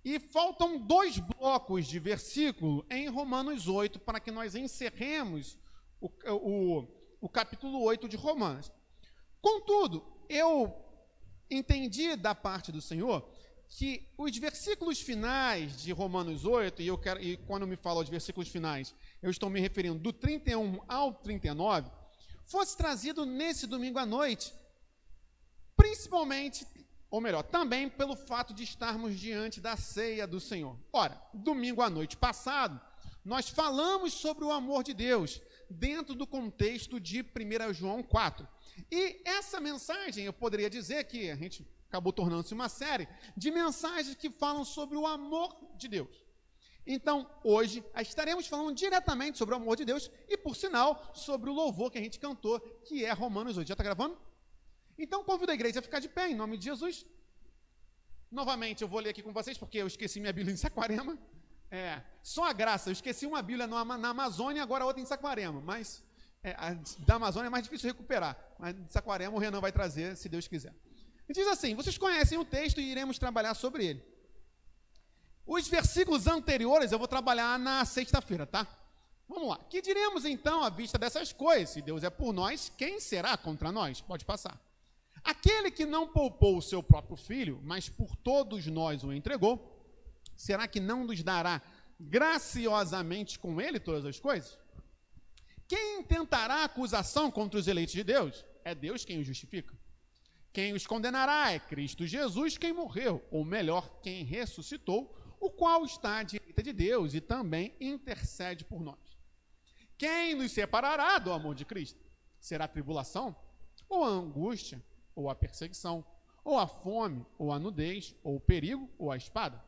E faltam 2 blocos de versículo em Romanos 8 para que nós encerremos o capítulo 8 de Romanos. Contudo, eu entendi da parte do Senhor que os versículos finais de Romanos 8, e quando me falo de versículos finais, eu estou me referindo do 31 ao 39, fosse trazido nesse domingo à noite, principalmente, ou melhor, também pelo fato de estarmos diante da ceia do Senhor. Ora, domingo à noite passado, nós falamos sobre o amor de Deus, dentro do contexto de 1 João 4. E essa mensagem, eu poderia dizer que a gente acabou tornando-se uma série de mensagens que falam sobre o amor de Deus. Então, hoje, estaremos falando diretamente sobre o amor de Deus e, por sinal, sobre o louvor que a gente cantou, que é Romanos 8. Já está gravando? Então, convido a igreja a ficar de pé, em nome de Jesus. Novamente, eu vou ler aqui com vocês, porque eu esqueci minha Bíblia em Saquarema. Só a graça, eu esqueci uma Bíblia na Amazônia, agora outra em Saquarema, mas a da Amazônia é mais difícil recuperar, mas de Saquarema o Renan vai trazer, se Deus quiser. E diz assim, vocês conhecem o texto e iremos trabalhar sobre ele. Os versículos anteriores eu vou trabalhar na sexta-feira, tá? Vamos lá. Que diremos então à vista dessas coisas? Se Deus é por nós, quem será contra nós? Pode passar. Aquele que não poupou o seu próprio filho, mas por todos nós o entregou, será que não nos dará graciosamente com ele todas as coisas? Quem intentará acusação contra os eleitos de Deus? É Deus quem os justifica. Quem os condenará é Cristo Jesus, quem morreu, ou melhor, quem ressuscitou, o qual está à direita de Deus e também intercede por nós. Quem nos separará do amor de Cristo? Será a tribulação, ou a angústia, ou a perseguição, ou a fome, ou a nudez, ou o perigo, ou a espada?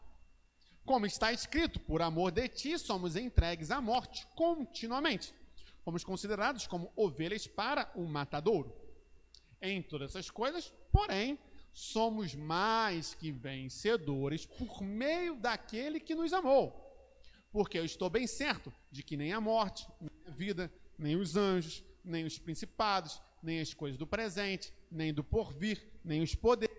Como está escrito, por amor de ti somos entregues à morte continuamente. Fomos considerados como ovelhas para o matadouro. Em todas essas coisas, porém, somos mais que vencedores por meio daquele que nos amou. Porque eu estou bem certo de que nem a morte, nem a vida, nem os anjos, nem os principados, nem as coisas do presente, nem do porvir, nem os poderes,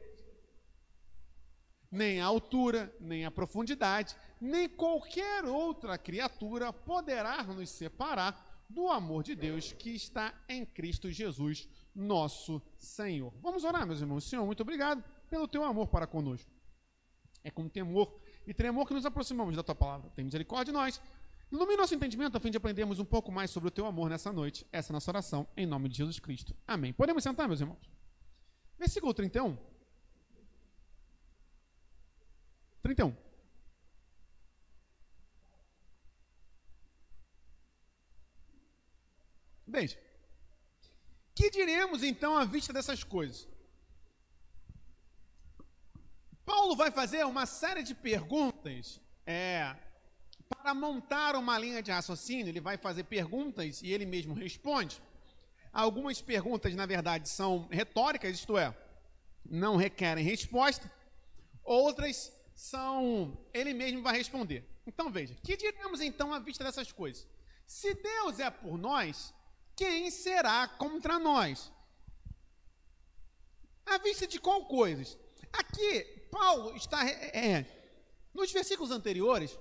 nem a altura, nem a profundidade, nem qualquer outra criatura poderá nos separar do amor de Deus que está em Cristo Jesus, nosso Senhor. Vamos orar, meus irmãos. Senhor, muito obrigado pelo teu amor para conosco. É com temor e tremor que nos aproximamos da tua palavra. Tem misericórdia de nós. Ilumina nosso entendimento a fim de aprendermos um pouco mais sobre o teu amor nessa noite. Essa é a nossa oração, em nome de Jesus Cristo. Amém. Podemos sentar, meus irmãos? Versículo 31. 31. Veja. Que diremos então à vista dessas coisas? Paulo vai fazer uma série de perguntas para montar uma linha de raciocínio. Ele vai fazer perguntas e ele mesmo responde. Algumas perguntas, na verdade, são retóricas, isto é, não requerem resposta. Outras ele mesmo vai responder. Então veja, que diremos então à vista dessas coisas? Se Deus é por nós, quem será contra nós? À vista de qual coisas? Aqui, Paulo está, nos versículos anteriores,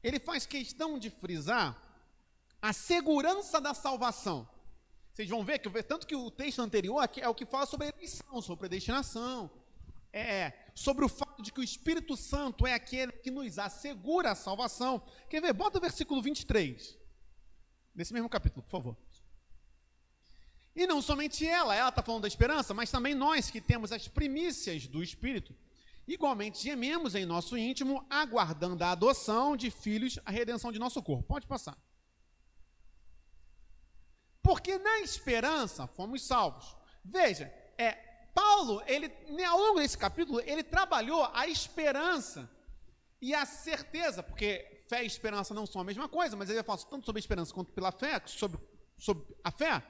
ele faz questão de frisar a segurança da salvação. Vocês vão ver, tanto que o texto anterior é o que fala sobre a eleição, sobre a predestinação, sobre o fato de que o Espírito Santo é aquele que nos assegura a salvação. Quer ver? Bota o versículo 23, nesse mesmo capítulo, por favor. E não somente ela está falando da esperança, mas também nós que temos as primícias do Espírito, igualmente gememos em nosso íntimo, aguardando a adoção de filhos, a redenção de nosso corpo. Pode passar. Porque na esperança fomos salvos. Veja, Paulo, ao longo desse capítulo, ele trabalhou a esperança e a certeza, porque fé e esperança não são a mesma coisa, mas ele fala tanto sobre a esperança quanto pela fé, sobre a fé,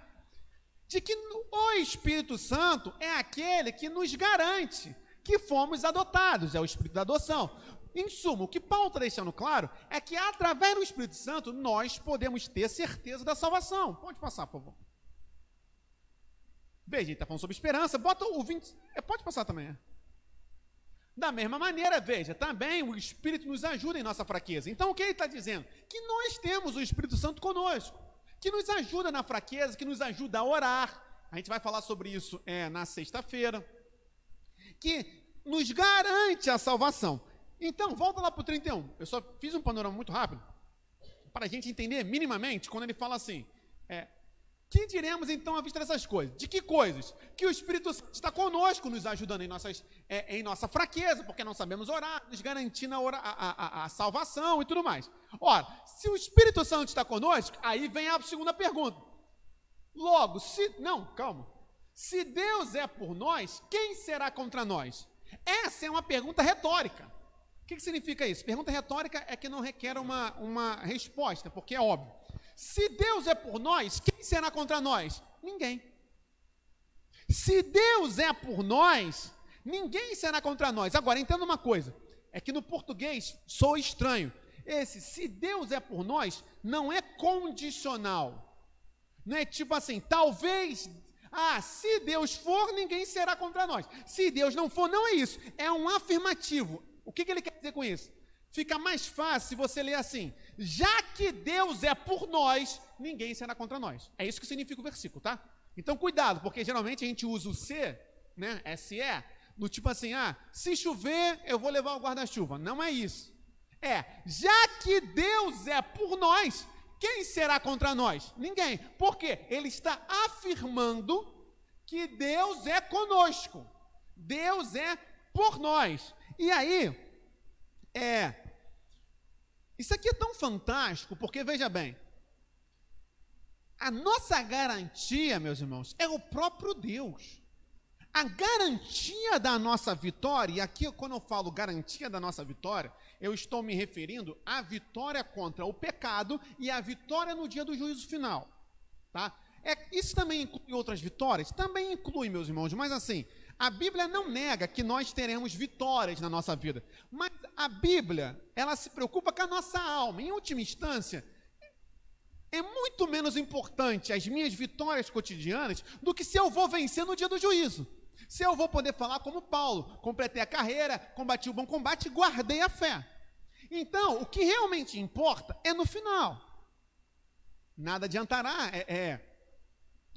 de que o Espírito Santo é aquele que nos garante que fomos adotados, é o Espírito da adoção. Em suma, o que Paulo está deixando claro é que através do Espírito Santo nós podemos ter certeza da salvação. Pode passar, por favor. Veja, ele está falando sobre esperança, bota o 20, pode passar também. Da mesma maneira, veja, também o Espírito nos ajuda em nossa fraqueza. Então, o que ele está dizendo? Que nós temos o Espírito Santo conosco, que nos ajuda na fraqueza, que nos ajuda a orar. A gente vai falar sobre isso na sexta-feira. Que nos garante a salvação. Então, volta lá para o 31. Eu só fiz um panorama muito rápido, para a gente entender minimamente, quando ele fala assim, que diremos então à vista dessas coisas? De que coisas? Que o Espírito Santo está conosco, nos ajudando em nossa fraqueza, porque não sabemos orar, nos garantindo a salvação e tudo mais. Ora, se o Espírito Santo está conosco, aí vem a segunda pergunta. Logo, se Deus é por nós, quem será contra nós? Essa é uma pergunta retórica. O que significa isso? Pergunta retórica é que não requer uma resposta, porque é óbvio. Se Deus é por nós, quem será contra nós? Ninguém. Se Deus é por nós, ninguém será contra nós. Agora, entenda uma coisa, é que no português soa estranho. Se Deus é por nós, não é condicional. Não é tipo assim, talvez, se Deus for, ninguém será contra nós. Se Deus não for, não é isso. É um afirmativo. O que ele quer dizer com isso? Fica mais fácil se você ler assim, já que Deus é por nós, ninguém será contra nós. É isso que significa o versículo, tá? Então cuidado, porque geralmente a gente usa o se, né, SE, no tipo assim, se chover, eu vou levar o guarda-chuva. Não é isso. Já que Deus é por nós, quem será contra nós? Ninguém. Por quê? Ele está afirmando que Deus é conosco. Deus é por nós. E aí, isso aqui é tão fantástico, porque veja bem, a nossa garantia, meus irmãos, é o próprio Deus. A garantia da nossa vitória, e aqui quando eu falo garantia da nossa vitória, eu estou me referindo à vitória contra o pecado e à vitória no dia do juízo final, tá? Isso também inclui outras vitórias? Também inclui, meus irmãos, mas assim, a Bíblia não nega que nós teremos vitórias na nossa vida, mas a Bíblia, ela se preocupa com a nossa alma. Em última instância, é muito menos importante as minhas vitórias cotidianas do que se eu vou vencer no dia do juízo. Se eu vou poder falar como Paulo, completei a carreira, combati o bom combate e guardei a fé. Então, o que realmente importa é no final. Nada adiantará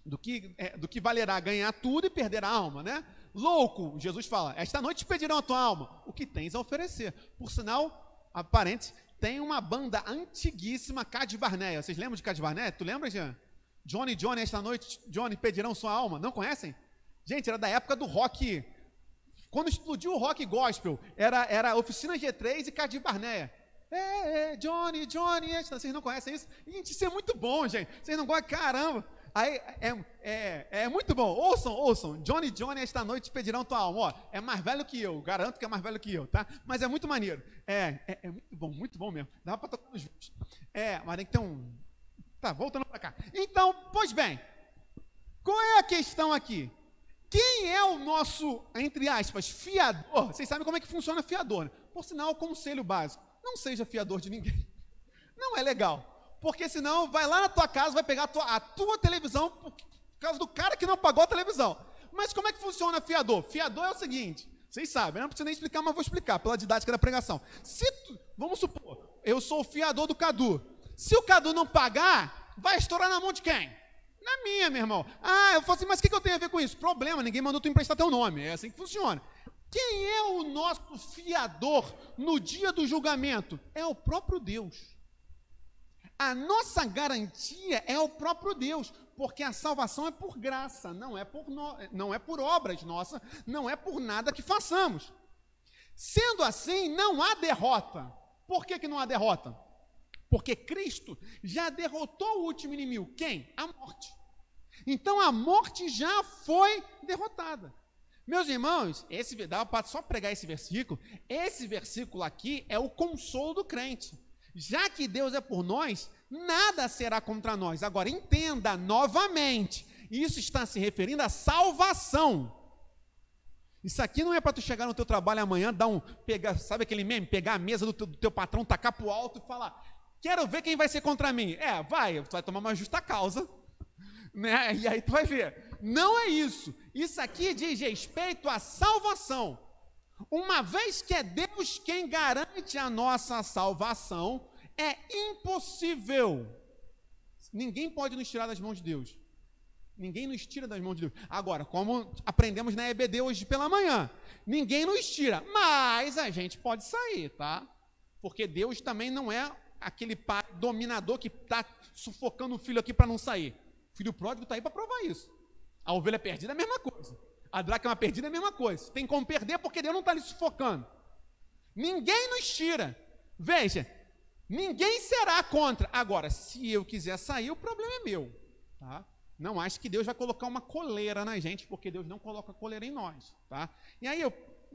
do que valerá ganhar tudo e perder a alma, né? Louco, Jesus fala, esta noite pedirão a tua alma, o que tens a oferecer. Por sinal, aparente, tem uma banda antiguíssima, Cade Barneia. Vocês lembram de Cade Barneia? Tu lembra, Jean? Johnny, esta noite, Johnny, pedirão sua alma. Não conhecem? Gente, era da época do rock. Quando explodiu o rock gospel, era Oficina G3 e Cade Barneia. Johnny, vocês não conhecem isso? Gente, isso é muito bom, gente. Vocês não gostam? Caramba. Aí, é muito bom. Ouçam. Johnny, esta noite pedirão tua alma. Ó, é mais velho que eu, garanto que é mais velho que eu, tá? Mas é muito maneiro. É muito bom mesmo. Dá para tocar nos vídeos. Mas tem que ter um... Tá, voltando para cá. Então, pois bem, qual é a questão aqui? Quem é o nosso, entre aspas, fiador? Vocês sabem como é que funciona fiador, né? Por sinal, conselho básico, não seja fiador de ninguém. Não é legal. Porque senão vai lá na tua casa, vai pegar a tua televisão por causa do cara que não pagou a televisão. Mas como é que funciona fiador? Fiador é o seguinte, vocês sabem, eu não preciso nem explicar, mas vou explicar pela didática da pregação. Vamos supor, eu sou o fiador do Cadu. Se o Cadu não pagar, vai estourar na mão de quem? Na minha, meu irmão. Eu falo assim, mas o que eu tenho a ver com isso? Problema, ninguém mandou tu emprestar teu nome, é assim que funciona. Quem é o nosso fiador no dia do julgamento? É o próprio Deus. A nossa garantia é o próprio Deus, porque a salvação é por graça, não é por obras nossas, não é por nada que façamos. Sendo assim, não há derrota. Por que não há derrota? Porque Cristo já derrotou o último inimigo. Quem? A morte. Então a morte já foi derrotada. Meus irmãos, dá para só pregar esse versículo aqui é o consolo do crente. Já que Deus é por nós, nada será contra nós. Agora, entenda novamente, isso está se referindo à salvação. Isso aqui não é para tu chegar no teu trabalho amanhã, sabe aquele meme? Pegar a mesa do teu patrão, tacar para o alto e falar, quero ver quem vai ser contra mim. Tu vai tomar uma justa causa, né? E aí tu vai ver. Não é isso. Isso aqui diz respeito à salvação. Uma vez que é Deus quem garante a nossa salvação, é impossível. Ninguém pode nos tirar das mãos de Deus. Ninguém nos tira das mãos de Deus. Agora, como aprendemos na EBD hoje pela manhã, ninguém nos tira, mas a gente pode sair, tá? Porque Deus também não é aquele pai dominador que está sufocando o filho aqui para não sair. O filho pródigo está aí para provar isso. A ovelha perdida é a mesma coisa. A dracma perdida é a mesma coisa. Tem como perder porque Deus não está lhe sufocando. Ninguém nos tira. Veja, ninguém será contra. Agora, se eu quiser sair, o problema é meu. Tá? Não acho que Deus vai colocar uma coleira na gente, porque Deus não coloca coleira em nós. Tá? E aí,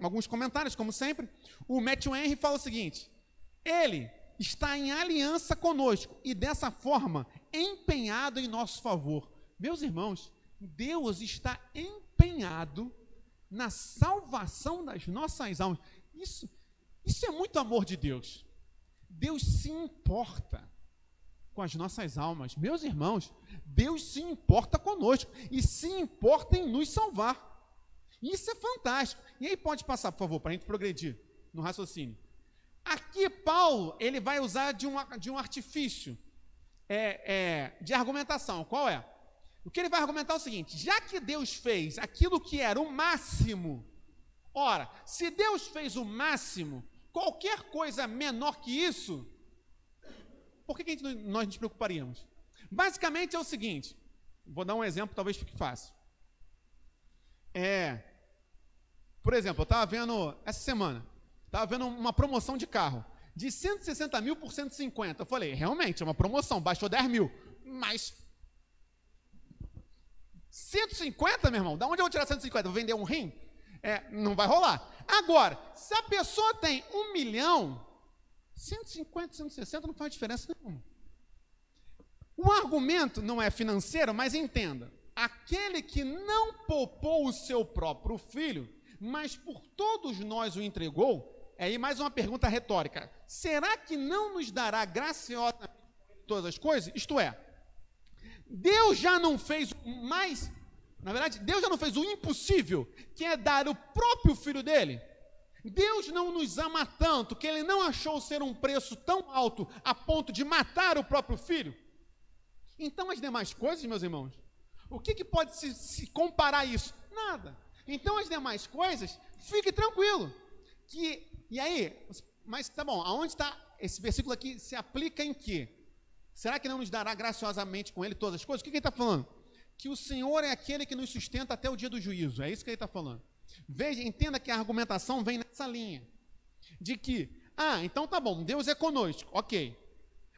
alguns comentários, como sempre. O Matthew Henry fala o seguinte: ele está em aliança conosco e dessa forma empenhado em nosso favor. Meus irmãos, Deus está empenhado na salvação das nossas almas. Isso é muito amor de Deus. Deus se importa com as nossas almas. Meus irmãos, Deus se importa conosco e se importa em nos salvar. Isso é fantástico. E aí pode passar, por favor, para a gente progredir no raciocínio. Aqui Paulo, ele vai usar de um artifício de argumentação. Qual é? O que ele vai argumentar é o seguinte: já que Deus fez aquilo que era o máximo, ora, se Deus fez o máximo, qualquer coisa menor que isso, por que nós nos preocuparíamos? Basicamente é o seguinte, vou dar um exemplo, talvez fique fácil. Por exemplo, eu estava vendo, essa semana, uma promoção de carro, de 160 mil por 150. Eu falei, realmente, é uma promoção, baixou 10 mil, mas 150, meu irmão, da onde eu vou tirar 150? Vou vender um rim? Não vai rolar. Agora, se a pessoa tem 1 milhão, 150, 160 não faz diferença nenhuma. O argumento não é financeiro, mas entenda, aquele que não poupou o seu próprio filho, mas por todos nós o entregou, aí mais uma pergunta retórica: será que não nos dará graciosamente todas as coisas? Isto é, Deus já não fez mais, na verdade, Deus já não fez o impossível, que é dar o próprio filho dele? Deus não nos ama tanto que ele não achou ser um preço tão alto a ponto de matar o próprio filho? Então as demais coisas, meus irmãos, o que pode se comparar a isso? Nada. Então as demais coisas, fique tranquilo. E aí, mas tá bom, aonde está esse versículo aqui? Se aplica em quê? Será que não nos dará graciosamente com ele todas as coisas? O que ele está falando? Que o Senhor é aquele que nos sustenta até o dia do juízo. É isso que ele está falando. Veja, entenda que a argumentação vem nessa linha. De que, então tá bom, Deus é conosco, ok.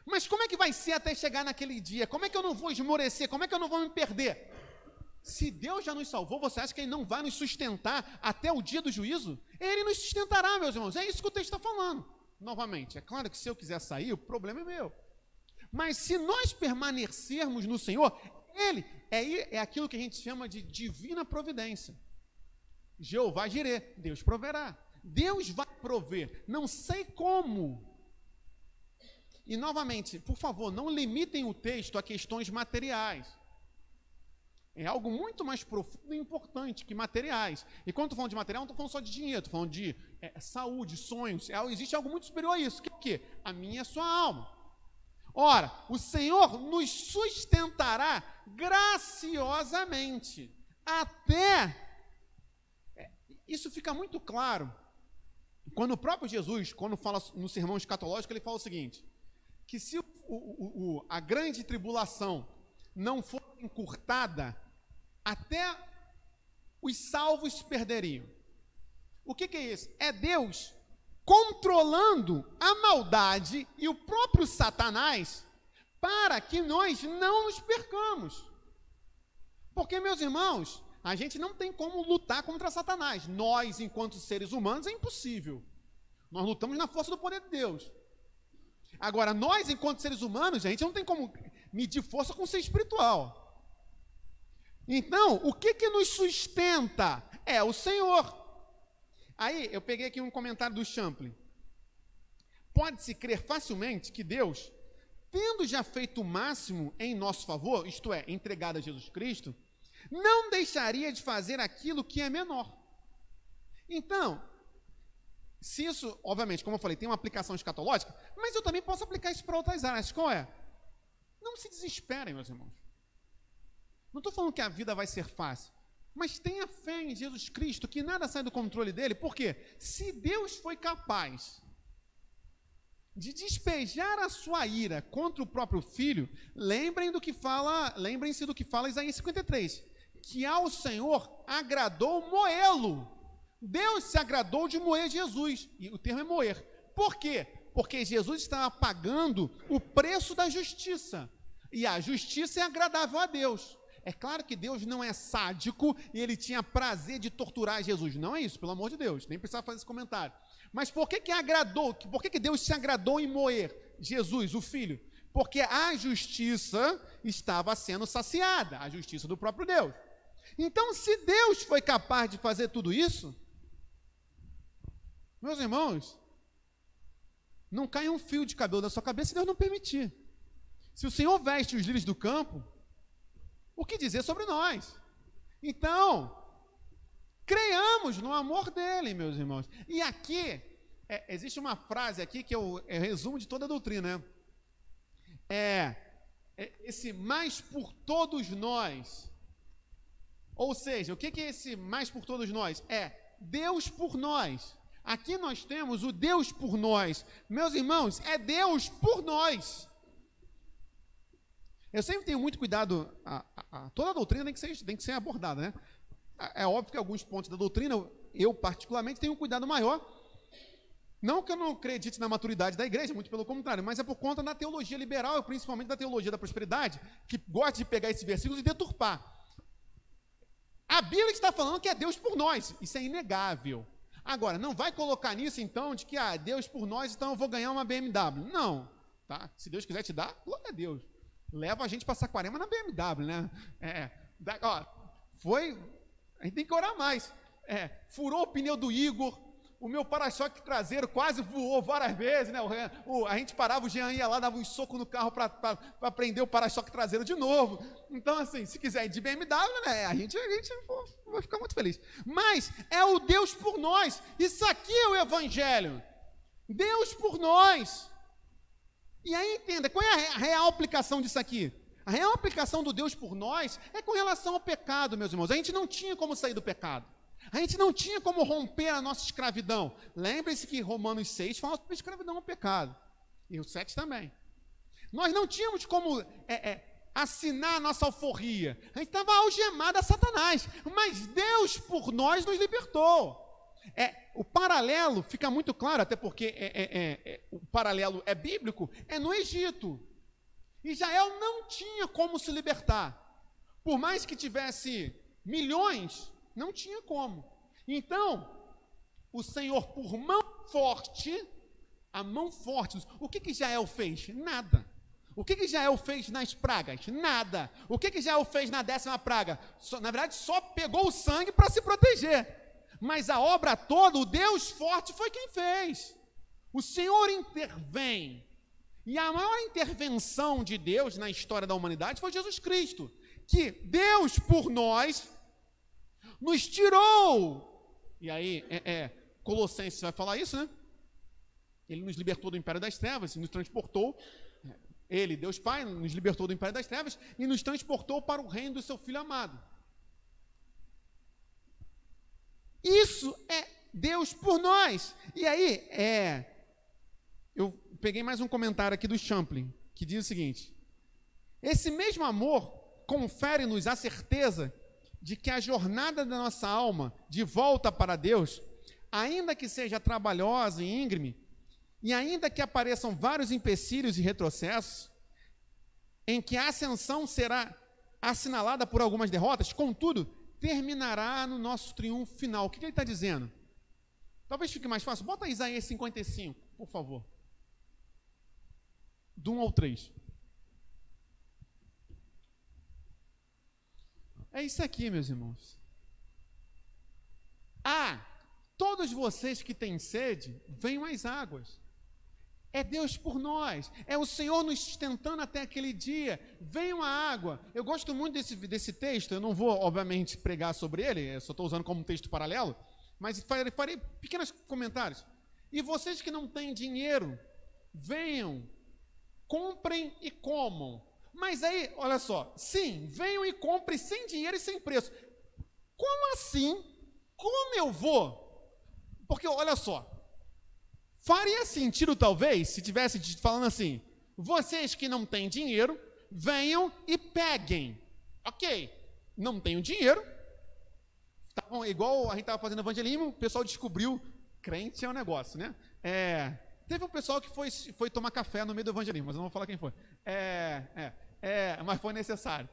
Mas como é que vai ser até chegar naquele dia? Como é que eu não vou esmorecer? Como é que eu não vou me perder? Se Deus já nos salvou, você acha que Ele não vai nos sustentar até o dia do juízo? Ele nos sustentará, meus irmãos. É isso que o texto está falando. Novamente, é claro que se eu quiser sair, o problema é meu. Mas se nós permanecermos no Senhor, Ele é aquilo que a gente chama de divina providência. Jeová Jirê, Deus proverá. Deus vai prover, não sei como. E novamente, por favor, não limitem o texto a questões materiais. É algo muito mais profundo e importante que materiais. E quando estou falando de material, não estou falando só de dinheiro, estou falando de saúde, sonhos. Existe algo muito superior a isso. Que é o quê? A minha e a sua alma. Ora, o Senhor nos sustentará graciosamente. Isso fica muito claro quando o próprio Jesus, quando fala no sermão escatológico, ele fala o seguinte: que se a grande tribulação não for encurtada, até os salvos se perderiam. O que é isso? É Deus controlando a maldade e o próprio Satanás para que nós não nos percamos. Porque, meus irmãos, a gente não tem como lutar contra Satanás. Nós, enquanto seres humanos, é impossível. Nós lutamos na força do poder de Deus. Agora, nós, enquanto seres humanos, a gente não tem como medir força com ser espiritual. Então, o que nos sustenta? É o Senhor. Aí, eu peguei aqui um comentário do Champlin. Pode-se crer facilmente que Deus, tendo já feito o máximo em nosso favor, isto é, entregado a Jesus Cristo, não deixaria de fazer aquilo que é menor. Então, Se isso, obviamente, como eu falei, tem uma aplicação escatológica, mas eu também posso aplicar isso para outras áreas. Qual é? Não se desesperem, meus irmãos. Não estou falando que a vida vai ser fácil, mas tenha fé em Jesus Cristo, que nada sai do controle dele, porque se Deus foi capaz de despejar a sua ira contra o próprio Filho, lembrem-se do que fala Isaías 53, que ao Senhor agradou moê-lo. Deus se agradou de moer Jesus, e o termo é moer. Por quê? Porque Jesus estava pagando o preço da justiça, e a justiça é agradável a Deus. É claro que Deus não é sádico e ele tinha prazer de torturar Jesus. Não é isso, pelo amor de Deus, nem precisava fazer esse comentário. Mas por que Deus se agradou em moer Jesus, o Filho? Porque a justiça estava sendo saciada, a justiça do próprio Deus. Então, se Deus foi capaz de fazer tudo isso, meus irmãos, não cai um fio de cabelo da sua cabeça se Deus não permitir. Se o Senhor veste os lírios do campo, o que dizer sobre nós? Então, creiamos no amor dele, meus irmãos. E aqui, existe uma frase aqui que é o resumo de toda a doutrina, né? Esse mais por todos nós. Ou seja, o que é esse mais por todos nós? É Deus por nós. Aqui nós temos o Deus por nós. Meus irmãos, é Deus por nós. Eu sempre tenho muito cuidado, toda a doutrina tem que ser abordada, né? É óbvio que alguns pontos da doutrina, eu particularmente tenho um cuidado maior. Não que eu não acredite na maturidade da igreja, muito pelo contrário, mas é por conta da teologia liberal, principalmente da teologia da prosperidade, que gosta de pegar esses versículos e deturpar. A Bíblia está falando que é Deus por nós, isso é inegável. Agora, não vai colocar nisso então de que Deus por nós, então eu vou ganhar uma BMW. Não, tá? Se Deus quiser te dar, glória a Deus. Leva a gente para Saquarema na BMW, né? A gente tem que orar mais. Furou o pneu do Igor, o meu para-choque traseiro quase voou várias vezes, né? A gente parava, o Jean ia lá, dava um soco no carro para prender o para-choque traseiro de novo. Então, assim, se quiser ir de BMW, né? A gente vai ficar muito feliz. Mas é o Deus por nós. Isso aqui é o Evangelho. Deus por nós. E aí, entenda, qual é a real aplicação disso aqui? A real aplicação do Deus por nós é com relação ao pecado, meus irmãos. A gente não tinha como sair do pecado. A gente não tinha como romper a nossa escravidão. Lembre-se que Romanos 6 fala sobre escravidão ao pecado. E o 7 também. Nós não tínhamos como assinar a nossa alforria. A gente estava algemado a Satanás. Mas Deus por nós nos libertou. O paralelo fica muito claro, até porque o paralelo é bíblico, é no Egito. Israel não tinha como se libertar. Por mais que tivesse milhões, não tinha como. Então, o Senhor, por mão forte, o que Israel fez? Nada. O que Israel fez nas pragas? Nada. O que Israel fez na 10ª praga? Na verdade, só pegou o sangue para se proteger. Mas a obra toda, o Deus forte foi quem fez. O Senhor intervém. E a maior intervenção de Deus na história da humanidade foi Jesus Cristo, que Deus por nós nos tirou. E aí, Colossenses vai falar isso, né? Ele nos libertou do império das trevas e nos transportou. Ele, Deus Pai, nos libertou do império das trevas e nos transportou para o reino do seu Filho amado. Isso é Deus por nós. E aí, eu peguei mais um comentário aqui do Champlin, que diz o seguinte: esse mesmo amor confere-nos a certeza de que a jornada da nossa alma de volta para Deus, ainda que seja trabalhosa e íngreme, e ainda que apareçam vários empecilhos e retrocessos, em que a ascensão será assinalada por algumas derrotas, contudo, terminará no nosso triunfo final. O que ele está dizendo? Talvez fique mais fácil. Bota Isaías 55, por favor. Do 1 ao 3. É isso aqui, meus irmãos. Todos vocês que têm sede, venham às águas. É Deus por nós, é o Senhor nos sustentando até aquele dia. Venham à água. Eu gosto muito desse texto. Eu não vou, obviamente, pregar sobre ele, eu só estou usando como um texto paralelo, mas farei pequenos comentários. E vocês que não têm dinheiro, venham, comprem e comam. Mas aí, olha só, sim, venham e comprem sem dinheiro e sem preço. Como assim? Como eu vou? Porque, olha só, faria sentido talvez, se tivesse falando assim, vocês que não têm dinheiro, venham e peguem. Ok, não tenho dinheiro. Tá, igual a gente estava fazendo evangelismo, o pessoal descobriu, crente é um negócio, né? Teve um pessoal que foi tomar café no meio do evangelismo, mas eu não vou falar quem foi. Mas foi necessário.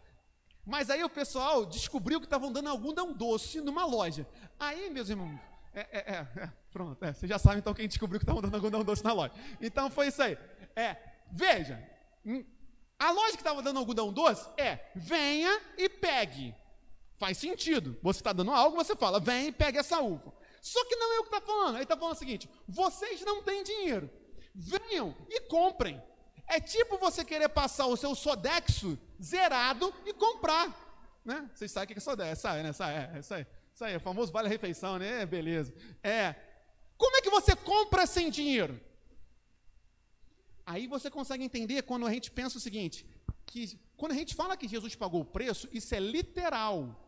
Mas aí o pessoal descobriu que estavam dando algodão doce numa loja. Aí, meus irmãos, pronto, vocês já sabem então quem descobriu que estavam dando algodão doce na loja. Então foi isso aí. Veja, a loja que estava dando algodão doce venha e pegue. Faz sentido. Você está dando algo, você fala, vem e pegue essa uva. Só que não é o que está falando. Ele está falando o seguinte, vocês não têm dinheiro. Venham e comprem. É tipo você querer passar o seu Sodexo zerado e comprar. Né? Vocês sabem o que é Sodexo? Sabe, né? Isso aí, o famoso vale-refeição, né? Beleza. Como é que você compra sem dinheiro? Aí você consegue entender quando a gente pensa o seguinte, que quando a gente fala que Jesus pagou o preço, isso é literal.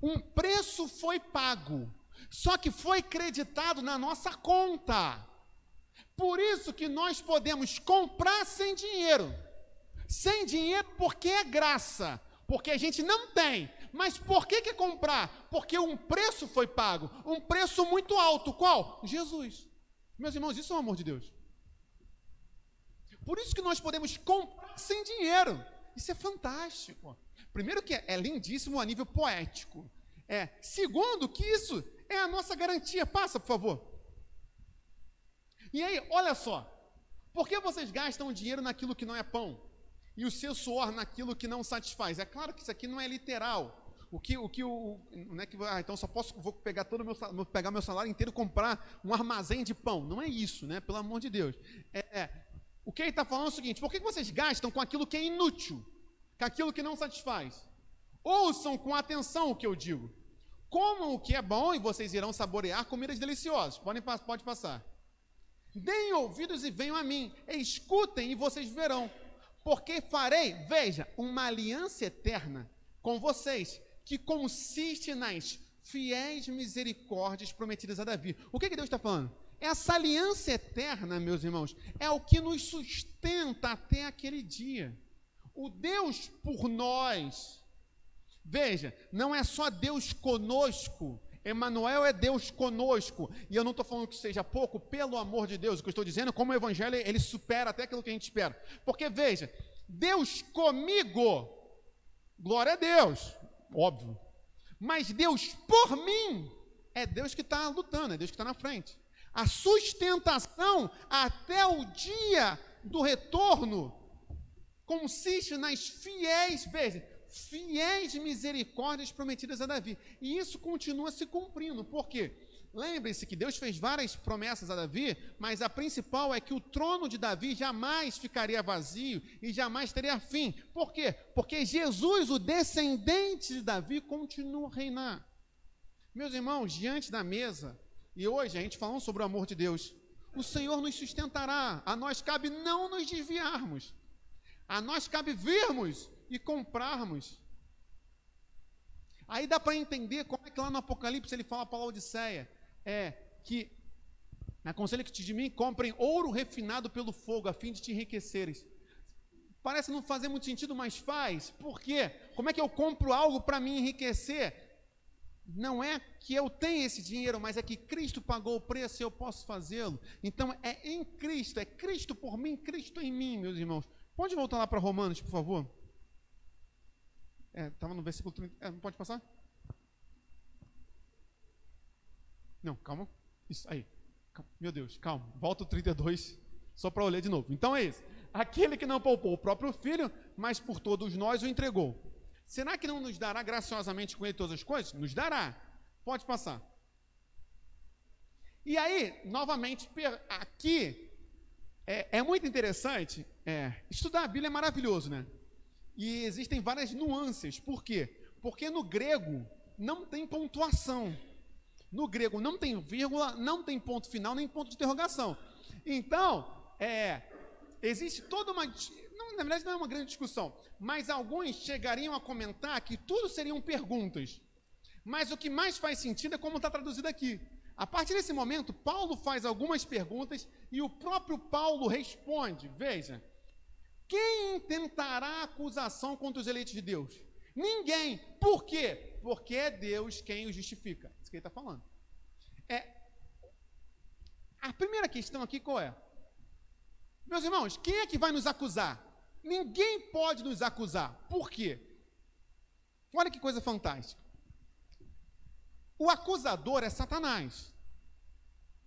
Um preço foi pago, só que foi creditado na nossa conta. Por isso que nós podemos comprar sem dinheiro. Sem dinheiro porque é graça, porque a gente não tem. Mas por que comprar? Porque um preço foi pago, um preço muito alto. Qual? Jesus. Meus irmãos, isso é o amor de Deus. Por isso que nós podemos comprar sem dinheiro. Isso é fantástico. Primeiro que é lindíssimo a nível poético. Segundo que isso é a nossa garantia. Passa, por favor. E aí, olha só. Por que vocês gastam dinheiro naquilo que não é pão? E o seu suor naquilo que não satisfaz? É claro que isso aqui não é literal. Não é que então só vou pegar pegar meu salário inteiro e comprar um armazém de pão. Não é isso, né? Pelo amor de Deus. O que ele está falando é o seguinte, por que vocês gastam com aquilo que é inútil? Com aquilo que não satisfaz? Ouçam com atenção o que eu digo. Comam o que é bom e vocês irão saborear comidas deliciosas. Pode passar. Deem ouvidos e venham a mim. Escutem e vocês verão. Porque farei, veja, uma aliança eterna com vocês, que consiste nas fiéis misericórdias prometidas a Davi. O que Deus está falando? Essa aliança eterna, meus irmãos, é o que nos sustenta até aquele dia. O Deus por nós. Veja, não é só Deus conosco. Emanuel é Deus conosco. E eu não estou falando que seja pouco, pelo amor de Deus. O que eu estou dizendo é como o Evangelho, ele supera até aquilo que a gente espera. Porque, veja, Deus comigo, glória a Deus, óbvio. Mas Deus por mim, é Deus que está lutando, é Deus que está na frente. A sustentação até o dia do retorno consiste nas fiéis misericórdias prometidas a Davi. E isso continua se cumprindo. Por quê? Lembre-se que Deus fez várias promessas a Davi, mas a principal é que o trono de Davi jamais ficaria vazio e jamais teria fim. Por quê? Porque Jesus, o descendente de Davi, continua a reinar. Meus irmãos, diante da mesa, e hoje a gente falando sobre o amor de Deus, o Senhor nos sustentará. A nós cabe não nos desviarmos. A nós cabe virmos e comprarmos. Aí dá para entender como é que lá no Apocalipse ele fala para a Laodiceia, que aconselho que de mim comprem ouro refinado pelo fogo, a fim de te enriqueceres. Parece não fazer muito sentido, mas faz. Por quê? Como é que eu compro algo para me enriquecer? Não é que eu tenha esse dinheiro, mas é que Cristo pagou o preço e eu posso fazê-lo. Então é em Cristo, é Cristo por mim, Cristo em mim, meus irmãos. Pode voltar lá para Romanos, por favor? Estava no versículo 30. Não pode passar? Não, calma. Isso aí. Calma. Meu Deus, calma. Volta o 32, só para eu ler de novo. Então é isso. Aquele que não poupou o próprio filho, mas por todos nós o entregou. Será que não nos dará graciosamente com ele todas as coisas? Nos dará. Pode passar. E aí, novamente, aqui, é muito interessante. Estudar a Bíblia é maravilhoso, né? E existem várias nuances. Por quê? Porque no grego não tem pontuação. No grego não tem vírgula, não tem ponto final, nem ponto de interrogação. Então, existe toda uma... Não, na verdade, não é uma grande discussão, mas alguns chegariam a comentar que tudo seriam perguntas. Mas o que mais faz sentido é como está traduzido aqui. A partir desse momento, Paulo faz algumas perguntas e o próprio Paulo responde. Veja, quem intentará acusação contra os eleitos de Deus? Ninguém. Por quê? Porque é Deus quem os justifica. É isso que ele está falando. A primeira questão aqui qual é? Meus irmãos, quem é que vai nos acusar? Ninguém pode nos acusar. Por quê? Olha que coisa fantástica. O acusador é Satanás.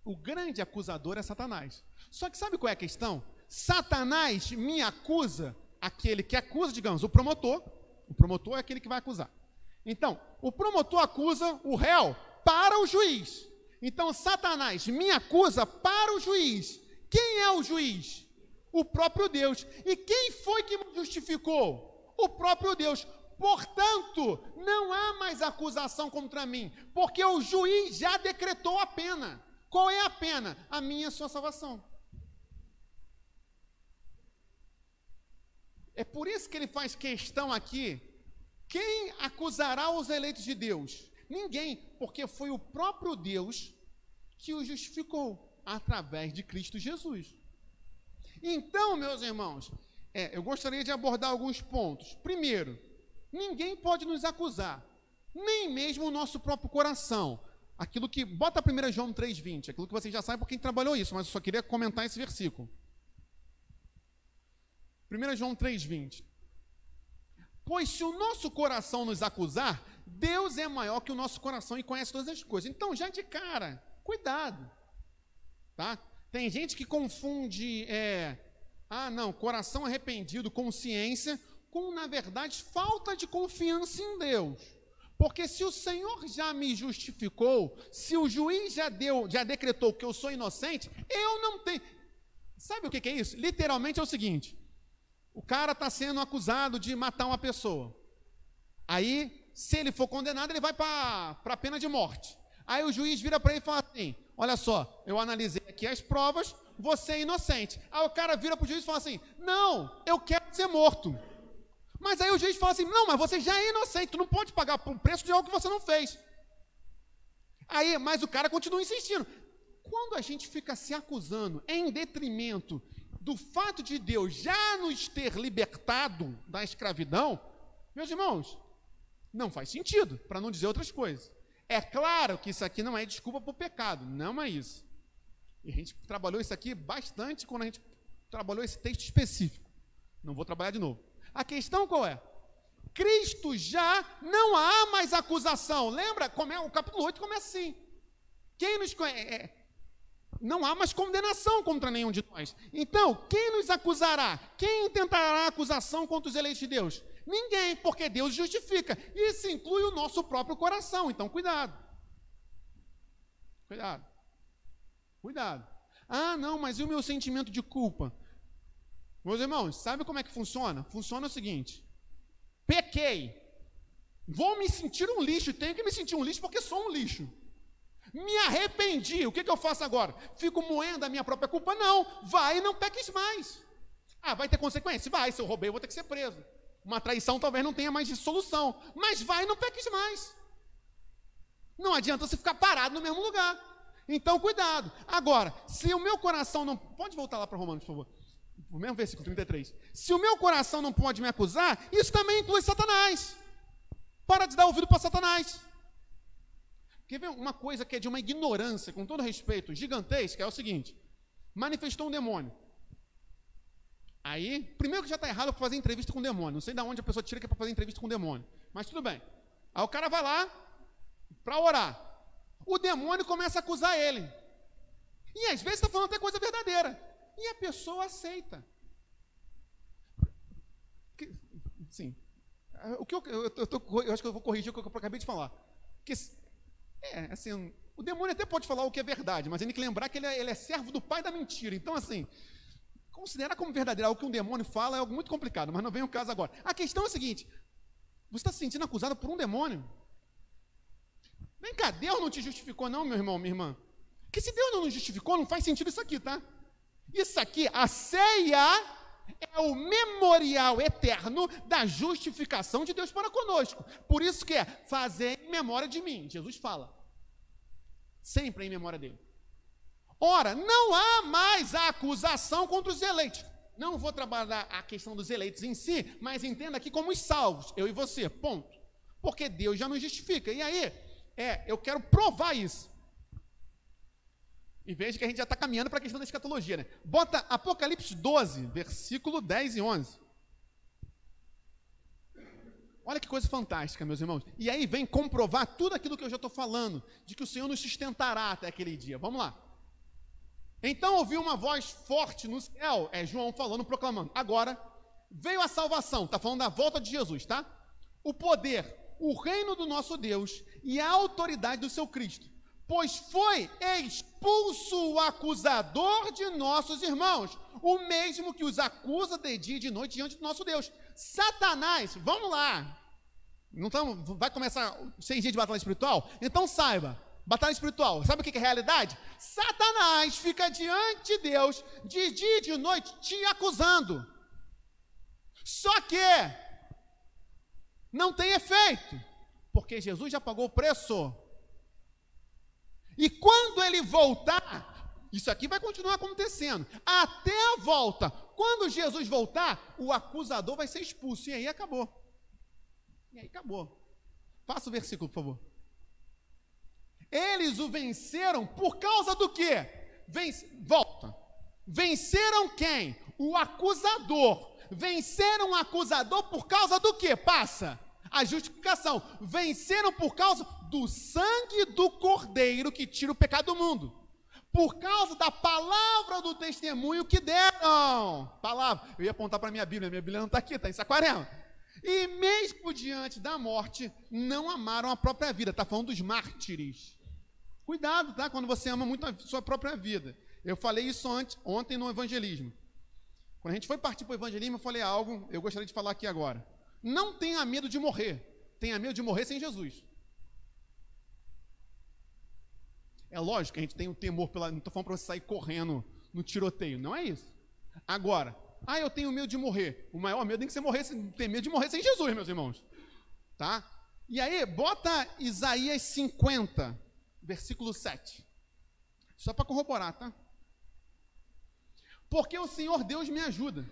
O grande acusador é Satanás. Só que sabe qual é a questão? Satanás me acusa, aquele que acusa, digamos, o promotor. O promotor é aquele que vai acusar. Então, o promotor acusa o réu para o juiz. Então, Satanás me acusa para o juiz. Quem é o juiz? O próprio Deus. E quem foi que me justificou? O próprio Deus. Portanto, não há mais acusação contra mim, porque o juiz já decretou a pena. Qual é a pena? A minha e a sua salvação. É por isso que ele faz questão aqui. Quem acusará os eleitos de Deus? Ninguém, porque foi o próprio Deus que os justificou através de Cristo Jesus. Então, meus irmãos, eu gostaria de abordar alguns pontos. Primeiro, ninguém pode nos acusar, nem mesmo o nosso próprio coração. Aquilo que, bota 1 João 3,20, aquilo que vocês já sabem por quem trabalhou isso, mas eu só queria comentar esse versículo. 1 João 3,20. Pois se o nosso coração nos acusar, Deus é maior que o nosso coração e conhece todas as coisas. Então, já de cara, cuidado. Tá? Tem gente que confunde, coração arrependido, consciência, com, na verdade, falta de confiança em Deus. Porque se o Senhor já me justificou, se o juiz já decretou que eu sou inocente, eu não tenho... Sabe o que é isso? Literalmente é o seguinte, o cara está sendo acusado de matar uma pessoa. Aí, se ele for condenado, ele vai para a pena de morte. Aí o juiz vira para ele e fala assim, olha só, eu analisei aqui as provas, você é inocente. Aí o cara vira para o juiz e fala assim, não, eu quero ser morto. Mas aí o juiz fala assim, não, mas você já é inocente, tu não pode pagar por preço de algo que você não fez. Aí, mas o cara continua insistindo. Quando a gente fica se acusando em detrimento do fato de Deus já nos ter libertado da escravidão, meus irmãos, não faz sentido, para não dizer outras coisas. É claro que isso aqui não é desculpa para o pecado, não é isso. E a gente trabalhou isso aqui bastante quando a gente trabalhou esse texto específico. Não vou trabalhar de novo. A questão qual é? Cristo já não há mais acusação. Lembra? O capítulo 8 começa assim. Quem nos conhece? Não há mais condenação contra nenhum de nós. Então, quem nos acusará? Quem intentará acusação contra os eleitos de Deus? Ninguém, porque Deus justifica. Isso inclui o nosso próprio coração. Então, cuidado. Cuidado. Cuidado. Ah, não, mas e o meu sentimento de culpa? Meus irmãos, sabe como é que funciona? Funciona o seguinte, pequei, vou me sentir um lixo, tenho que me sentir um lixo porque sou um lixo. Me arrependi, o que eu faço agora? Fico moendo a minha própria culpa? Não, vai e não peques mais. Ah, vai ter consequência? Vai, se eu roubei eu vou ter que ser preso. Uma traição talvez não tenha mais solução, mas vai e não peques mais. Não adianta você ficar parado no mesmo lugar. Então, cuidado. Agora, se o meu coração não... Pode voltar lá para Romanos, por favor. O mesmo versículo 33. Se o meu coração não pode me acusar, isso também inclui Satanás. Para de dar ouvido para Satanás. Quer ver uma coisa que é de uma ignorância, com todo respeito, gigantesca, é o seguinte. Manifestou um demônio. Aí, primeiro que já está errado para fazer entrevista com o demônio. Não sei de onde a pessoa tira que é para fazer entrevista com o demônio. Mas tudo bem. Aí o cara vai lá para orar. O demônio começa a acusar ele. E às vezes está falando até coisa verdadeira. E a pessoa aceita. Sim. Eu acho que eu vou corrigir o que eu acabei de falar. Assim, o demônio até pode falar o que é verdade, mas ele tem que lembrar que ele é servo do pai da mentira. Então, assim, considerar como verdadeiro algo que um demônio fala é algo muito complicado, mas não vem o caso agora. A questão é a seguinte, você está se sentindo acusado por um demônio? Vem cá, Deus não te justificou não, meu irmão, minha irmã? Porque se Deus não nos justificou, não faz sentido isso aqui, tá? Isso aqui, a ceia é o memorial eterno da justificação de Deus para conosco. Por isso que é fazer em memória de mim. Jesus fala. Sempre em memória dele. Ora, não há mais a acusação contra os eleitos. Não vou trabalhar a questão dos eleitos em si, mas entenda aqui como os salvos, eu e você, ponto. Porque Deus já nos justifica. E aí, eu quero provar isso. E veja que a gente já está caminhando para a questão da escatologia, né? Bota Apocalipse 12, versículo 10 e 11. Olha que coisa fantástica, meus irmãos. E aí vem comprovar tudo aquilo que eu já estou falando, de que o Senhor nos sustentará até aquele dia. Vamos lá. Então ouvi uma voz forte no céu, João falando, proclamando. Agora veio a salvação, está falando da volta de Jesus, tá? O poder, o reino do nosso Deus e a autoridade do seu Cristo. Pois foi expulso o acusador de nossos irmãos, o mesmo que os acusa de dia e de noite diante do nosso Deus. Satanás, vamos lá, vai começar 6 dias de batalha espiritual? Então saiba, batalha espiritual, sabe o que é realidade? Satanás fica diante de Deus de dia e de noite te acusando, só que não tem efeito, porque Jesus já pagou o preço. E quando ele voltar, isso aqui vai continuar acontecendo, até a volta. Quando Jesus voltar, o acusador vai ser expulso, e aí acabou. Passa o versículo, por favor. Eles o venceram por causa do quê? Volta. Venceram quem? O acusador. Venceram o acusador por causa do quê? Passa. A justificação. Venceram por causa do sangue do Cordeiro que tira o pecado do mundo. Por causa da palavra do testemunho que deram. Palavra. Eu ia apontar para a minha Bíblia não está aqui, está em Saquarema. E mesmo diante da morte, não amaram a própria vida. Está falando dos mártires. Cuidado, tá? Quando você ama muito a sua própria vida. Eu falei isso ontem no evangelismo. Quando a gente foi partir para o evangelismo, eu falei algo, eu gostaria de falar aqui agora. Não tenha medo de morrer. Tenha medo de morrer sem Jesus. É lógico que a gente tem um temor não estou falando para você sair correndo no tiroteio, não é isso. Agora, eu tenho medo de morrer. O maior medo tem que ser ter medo de morrer sem Jesus, meus irmãos. Tá? E aí, bota Isaías 50, versículo 7. Só para corroborar, tá? Porque o Senhor Deus me ajuda.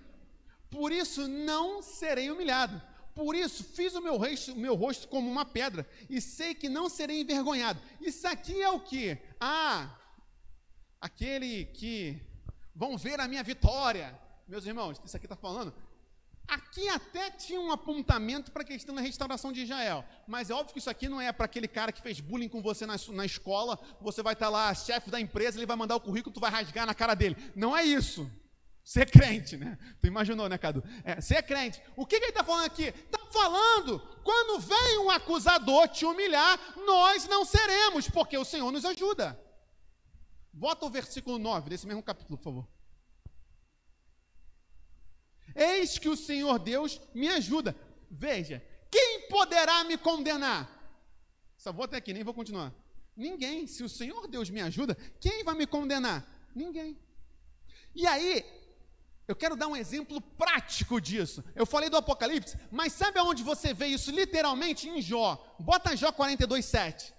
Por isso não serei humilhado. Por isso fiz o meu rosto como uma pedra, e sei que não serei envergonhado. Isso aqui é o quê? Aquele que vão ver a minha vitória. Meus irmãos, isso aqui está falando. Aqui até tinha um apontamento para a questão da restauração de Israel, mas é óbvio que isso aqui não é para aquele cara que fez bullying com você na escola, você vai estar lá, chefe da empresa, ele vai mandar o currículo, tu vai rasgar na cara dele. Não é isso. Ser crente, né? Tu imaginou, né, Cadu? Ser crente. O que ele está falando aqui? Está falando, quando vem um acusador te humilhar, nós não seremos, porque o Senhor nos ajuda. Bota o versículo 9 desse mesmo capítulo, por favor. Eis que o Senhor Deus me ajuda. Veja, quem poderá me condenar? Só vou até aqui, nem vou continuar. Ninguém. Se o Senhor Deus me ajuda, quem vai me condenar? Ninguém. E aí, eu quero dar um exemplo prático disso. Eu falei do Apocalipse, mas sabe aonde você vê isso literalmente? Em Jó. Bota Jó 42:7.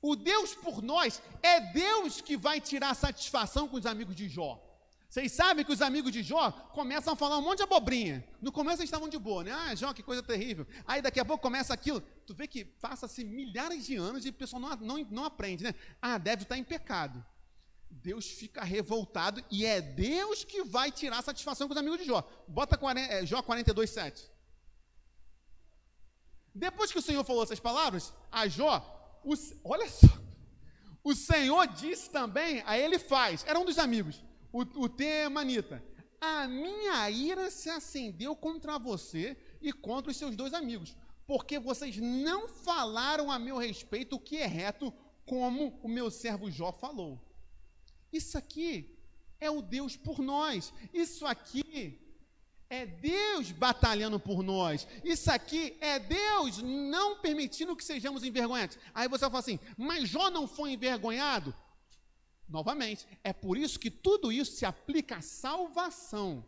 O Deus por nós é Deus que vai tirar satisfação com os amigos de Jó. Vocês sabem que os amigos de Jó começam a falar um monte de abobrinha. No começo eles estavam de boa, né? Jó, que coisa terrível. Aí daqui a pouco começa aquilo. Tu vê que passa-se milhares de anos e o pessoal não aprende, né? Deve estar em pecado. Deus fica revoltado e é Deus que vai tirar satisfação com os amigos de Jó. Bota Jó 42:7. Depois que o Senhor falou essas palavras, a Jó, olha só, o Senhor disse também a Elifaz, era um dos amigos, o Temanita: a minha ira se acendeu contra você e contra os seus 2 amigos, porque vocês não falaram a meu respeito o que é reto, como o meu servo Jó falou. Isso aqui é o Deus por nós. Isso aqui É Deus batalhando por nós. Isso aqui é Deus não permitindo que sejamos envergonhados. Aí você vai falar assim, mas Jó não foi envergonhado? Novamente, é por isso que tudo isso se aplica à salvação.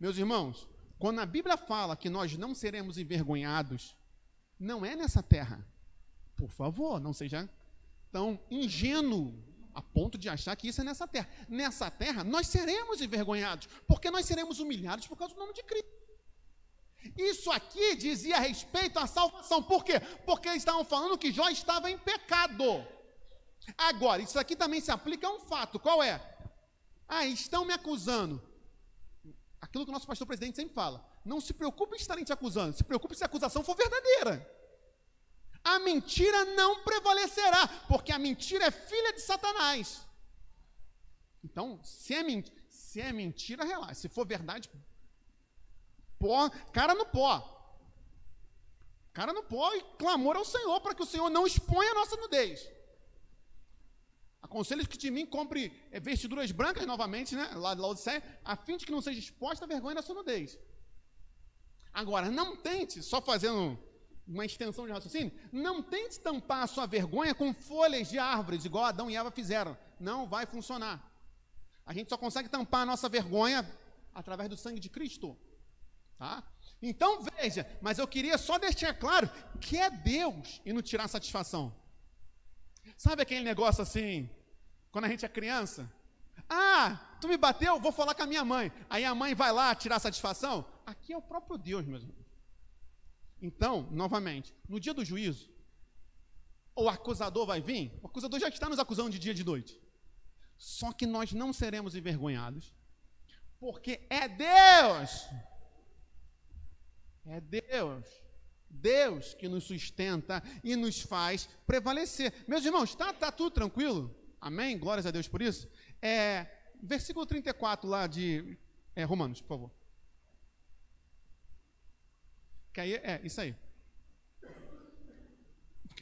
Meus irmãos, quando a Bíblia fala que nós não seremos envergonhados, não é nessa terra. Por favor, não seja tão ingênuo a ponto de achar que isso é nessa terra. Nessa terra, nós seremos envergonhados, porque nós seremos humilhados por causa do nome de Cristo. Isso aqui dizia respeito à salvação. Por quê? Porque eles estavam falando que Jó estava em pecado. Agora, isso aqui também se aplica a um fato. Qual é? Estão me acusando. Aquilo que o nosso pastor presidente sempre fala. Não se preocupe em estarem te acusando. Se preocupe se a acusação for verdadeira. A mentira não prevalecerá, porque a mentira é filha de Satanás. Então, se é mentira, relaxa. Se for verdade, pó, cara no pó. Cara no pó e clamor ao Senhor, para que o Senhor não exponha a nossa nudez. Aconselho que de mim compre vestiduras brancas novamente, né, lá de Laodiceia, a fim de que não seja exposta a vergonha da sua nudez. Agora, não tente, só fazendo uma extensão de raciocínio, não tente tampar a sua vergonha com folhas de árvores, igual Adão e Eva fizeram. Não vai funcionar. A gente só consegue tampar a nossa vergonha através do sangue de Cristo. Tá? Então veja, mas eu queria só deixar claro que é Deus e não tirar satisfação. Sabe aquele negócio assim, quando a gente é criança? Tu me bateu, vou falar com a minha mãe. Aí a mãe vai lá tirar satisfação. Aqui é o próprio Deus, meus irmãos. Então, novamente, no dia do juízo, o acusador vai vir, o acusador já está nos acusando de dia e de noite. Só que nós não seremos envergonhados, porque é Deus. É Deus que nos sustenta e nos faz prevalecer. Meus irmãos, tá tudo tranquilo? Amém? Glórias a Deus por isso. Versículo 34 lá de Romanos, por favor. Que aí, isso aí.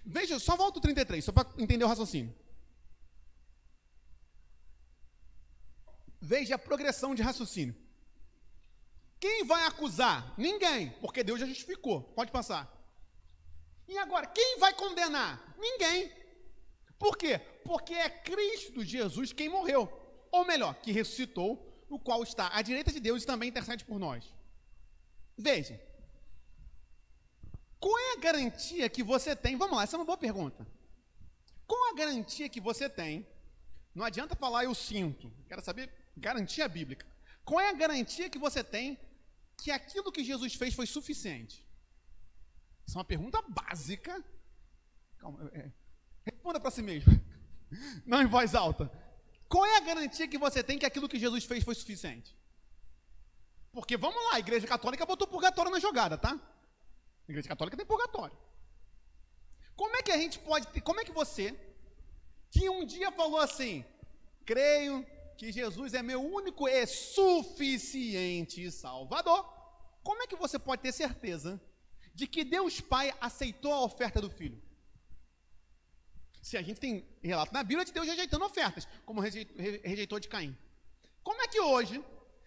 Veja, só volta o 33, só para entender o raciocínio. Veja a progressão de raciocínio. Quem vai acusar? Ninguém, porque Deus já justificou. Pode passar. E agora, quem vai condenar? Ninguém. Por quê? Porque é Cristo Jesus quem morreu. Ou melhor, que ressuscitou, o qual está à direita de Deus e também intercede por nós. Veja. Qual é a garantia que você tem? Vamos lá, essa é uma boa pergunta. Qual a garantia que você tem? Não adianta falar eu sinto. Quero saber garantia bíblica. Qual é a garantia que você tem que aquilo que Jesus fez foi suficiente? Essa é uma pergunta básica. Calma, responda para si mesmo. Não em voz alta. Qual é a garantia que você tem que aquilo que Jesus fez foi suficiente? Porque, vamos lá, a Igreja Católica botou purgatório na jogada, tá? A Igreja Católica tem purgatório. Como é que a gente pode ter, como é que você, que um dia falou assim, creio que Jesus é meu único e suficiente Salvador, como é que você pode ter certeza de que Deus Pai aceitou a oferta do Filho? Se a gente tem relato na Bíblia de Deus rejeitando ofertas, como rejeitou de Caim. Como é que hoje,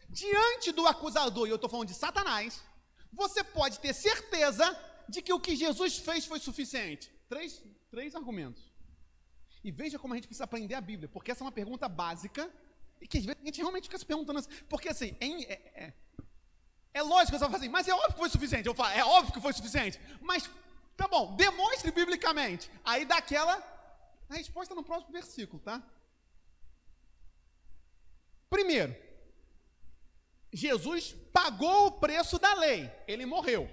diante do acusador, e eu estou falando de Satanás, você pode ter certeza de que o que Jesus fez foi suficiente? Três argumentos. E veja como a gente precisa aprender a Bíblia, porque essa é uma pergunta básica e que às vezes a gente realmente fica se perguntando assim, porque assim, é lógico que você vai fazer assim, mas é óbvio que foi suficiente. Eu falo, é óbvio que foi suficiente, mas tá bom, demonstre biblicamente. Aí a resposta no próximo versículo, tá? Primeiro, Jesus pagou o preço da lei, ele morreu.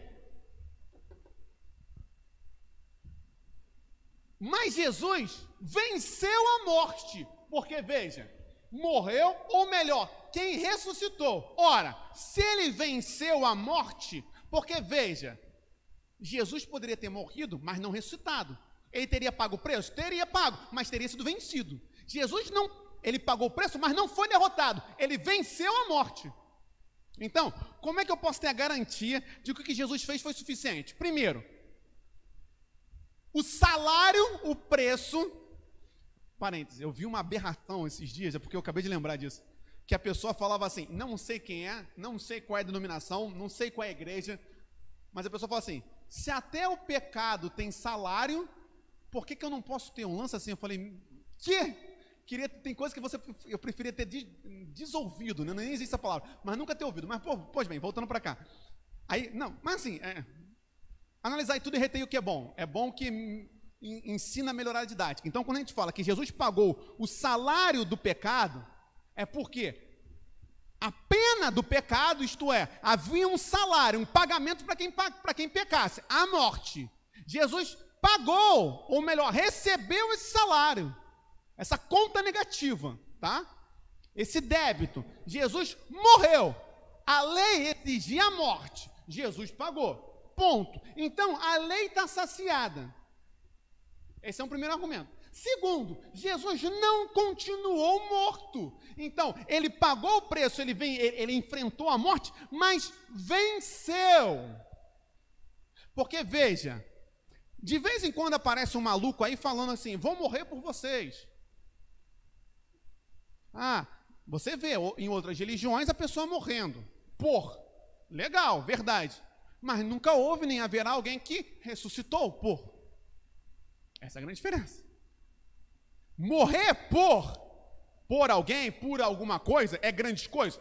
Mas Jesus venceu a morte, porque veja, morreu, ou melhor, quem ressuscitou. Ora, se ele venceu a morte, porque veja, Jesus poderia ter morrido, mas não ressuscitado. Ele teria pago o preço? Teria pago, mas teria sido vencido. Jesus não, ele pagou o preço, mas não foi derrotado. Ele venceu a morte. Então, como é que eu posso ter a garantia de que o que Jesus fez foi suficiente? Primeiro, o salário, o preço... Parênteses, eu vi uma aberração esses dias, é porque eu acabei de lembrar disso. que a pessoa falava assim, não sei quem é, não sei qual é a denominação, não sei qual é a igreja, mas a pessoa fala assim, se até o pecado tem salário, por que eu não posso ter um lance assim? Eu falei, tem coisa que eu preferia ter desouvido, né? Nem existe essa palavra, mas nunca ter ouvido. Mas, pois bem, voltando para cá. Aí, não, mas assim, analisar tudo e reter o que é bom. É bom que ensina a melhorar a didática. Então, quando a gente fala que Jesus pagou o salário do pecado, é porque a pena do pecado, isto é, havia um salário, um pagamento para quem pecasse, a morte. Jesus pagou, ou melhor, recebeu esse salário, essa conta negativa, tá? Esse débito. Jesus morreu. A lei exigia a morte. Jesus pagou. Ponto. Então, a lei está saciada. Esse é um primeiro argumento. Segundo, Jesus não continuou morto. Então, ele pagou o preço, ele enfrentou a morte, mas venceu. Porque, veja, de vez em quando aparece um maluco aí falando assim, vou morrer por vocês. Você vê em outras religiões a pessoa morrendo. Legal, verdade. Mas nunca houve nem haverá alguém que ressuscitou Essa é a grande diferença. Morrer por alguém, por alguma coisa, é grande coisa?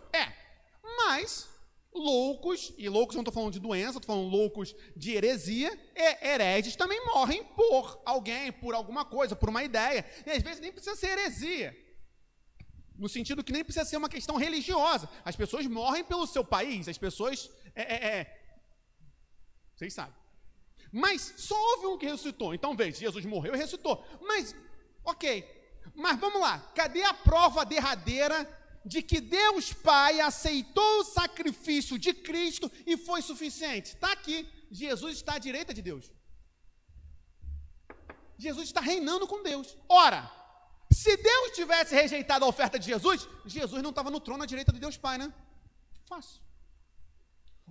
Mas loucos, e loucos não estou falando de doença, estou falando loucos de heresia, hereges também morrem por alguém, por alguma coisa, por uma ideia. E às vezes nem precisa ser heresia. No sentido que nem precisa ser uma questão religiosa. As pessoas morrem pelo seu país, as pessoas... Vocês sabem. Mas só houve um que ressuscitou. Então, veja, Jesus morreu e ressuscitou. Mas, ok. Mas vamos lá. Cadê a prova derradeira de que Deus Pai aceitou o sacrifício de Cristo e foi suficiente? Está aqui. Jesus está à direita de Deus. Jesus está reinando com Deus. Ora, se Deus tivesse rejeitado a oferta de Jesus, Jesus não estava no trono à direita de Deus Pai, né? Fácil.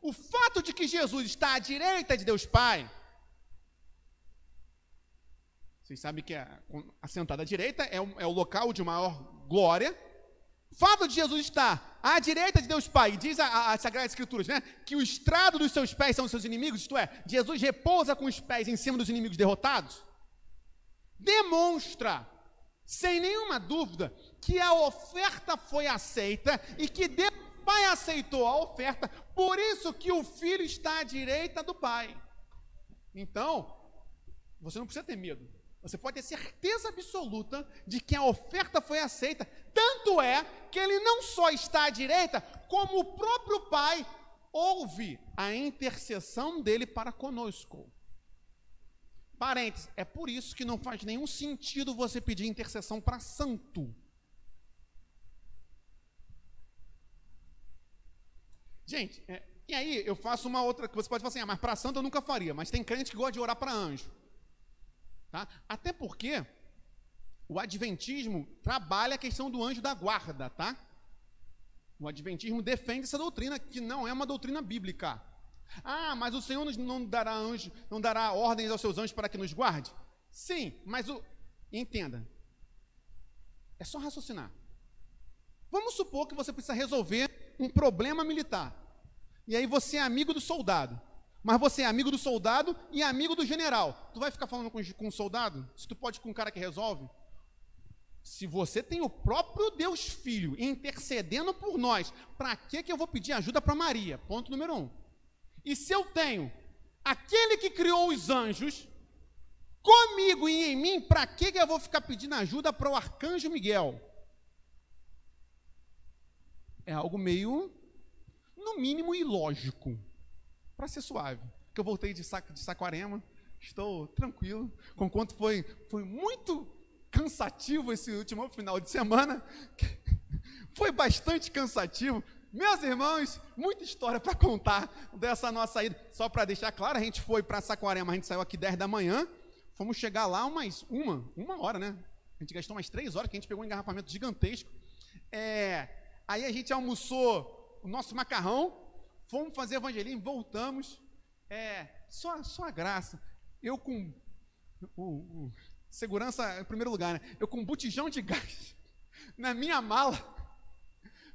O fato de que Jesus está à direita de Deus Pai, vocês sabem que assentado à direita é o local de maior glória. O fato de Jesus estar à direita de Deus Pai, diz a Sagrada Escritura, né, que o estrado dos seus pés são os seus inimigos, isto é, Jesus repousa com os pés em cima dos inimigos derrotados, demonstra, sem nenhuma dúvida, que a oferta foi aceita e que Deus Pai aceitou a oferta, por isso que o Filho está à direita do Pai. Então, você não precisa ter medo. Você pode ter certeza absoluta de que a oferta foi aceita. Tanto é que ele não só está à direita, como o próprio Pai ouve a intercessão dele para conosco. Parênteses, é por isso que não faz nenhum sentido você pedir intercessão para santo. Gente, e aí eu faço uma outra, que você pode falar assim, mas para santo eu nunca faria, mas tem crente que gosta de orar para anjo. Tá? Até porque o adventismo trabalha a questão do anjo da guarda, tá? O adventismo defende essa doutrina, que não é uma doutrina bíblica. Mas o Senhor não dará ordens aos seus anjos para que nos guarde? Sim, mas entenda, é só raciocinar. Vamos supor que você precisa resolver um problema militar. E aí você é amigo do soldado. Mas você é amigo do soldado e amigo do general. Tu vai ficar falando com o soldado? Se tu pode com um cara que resolve? Se você tem o próprio Deus Filho intercedendo por nós, para que eu vou pedir ajuda para Maria? Ponto número 1. E se eu tenho aquele que criou os anjos comigo e em mim, para que eu vou ficar pedindo ajuda para o arcanjo Miguel? É algo meio, no mínimo, ilógico. Para ser suave, porque eu voltei de Saquarema, estou tranquilo, conquanto foi muito cansativo esse último final de semana, foi bastante cansativo. Meus irmãos, muita história para contar dessa nossa ida. Só para deixar claro, a gente foi para Saquarema, a gente saiu aqui 10 da manhã, fomos chegar lá uma hora, né? A gente gastou umas 3 horas, que a gente pegou um engarrafamento gigantesco. Aí a gente almoçou o nosso macarrão, fomos fazer evangelismo, voltamos, só a graça. Eu com segurança em primeiro lugar, né? Eu com um botijão de gás na minha mala.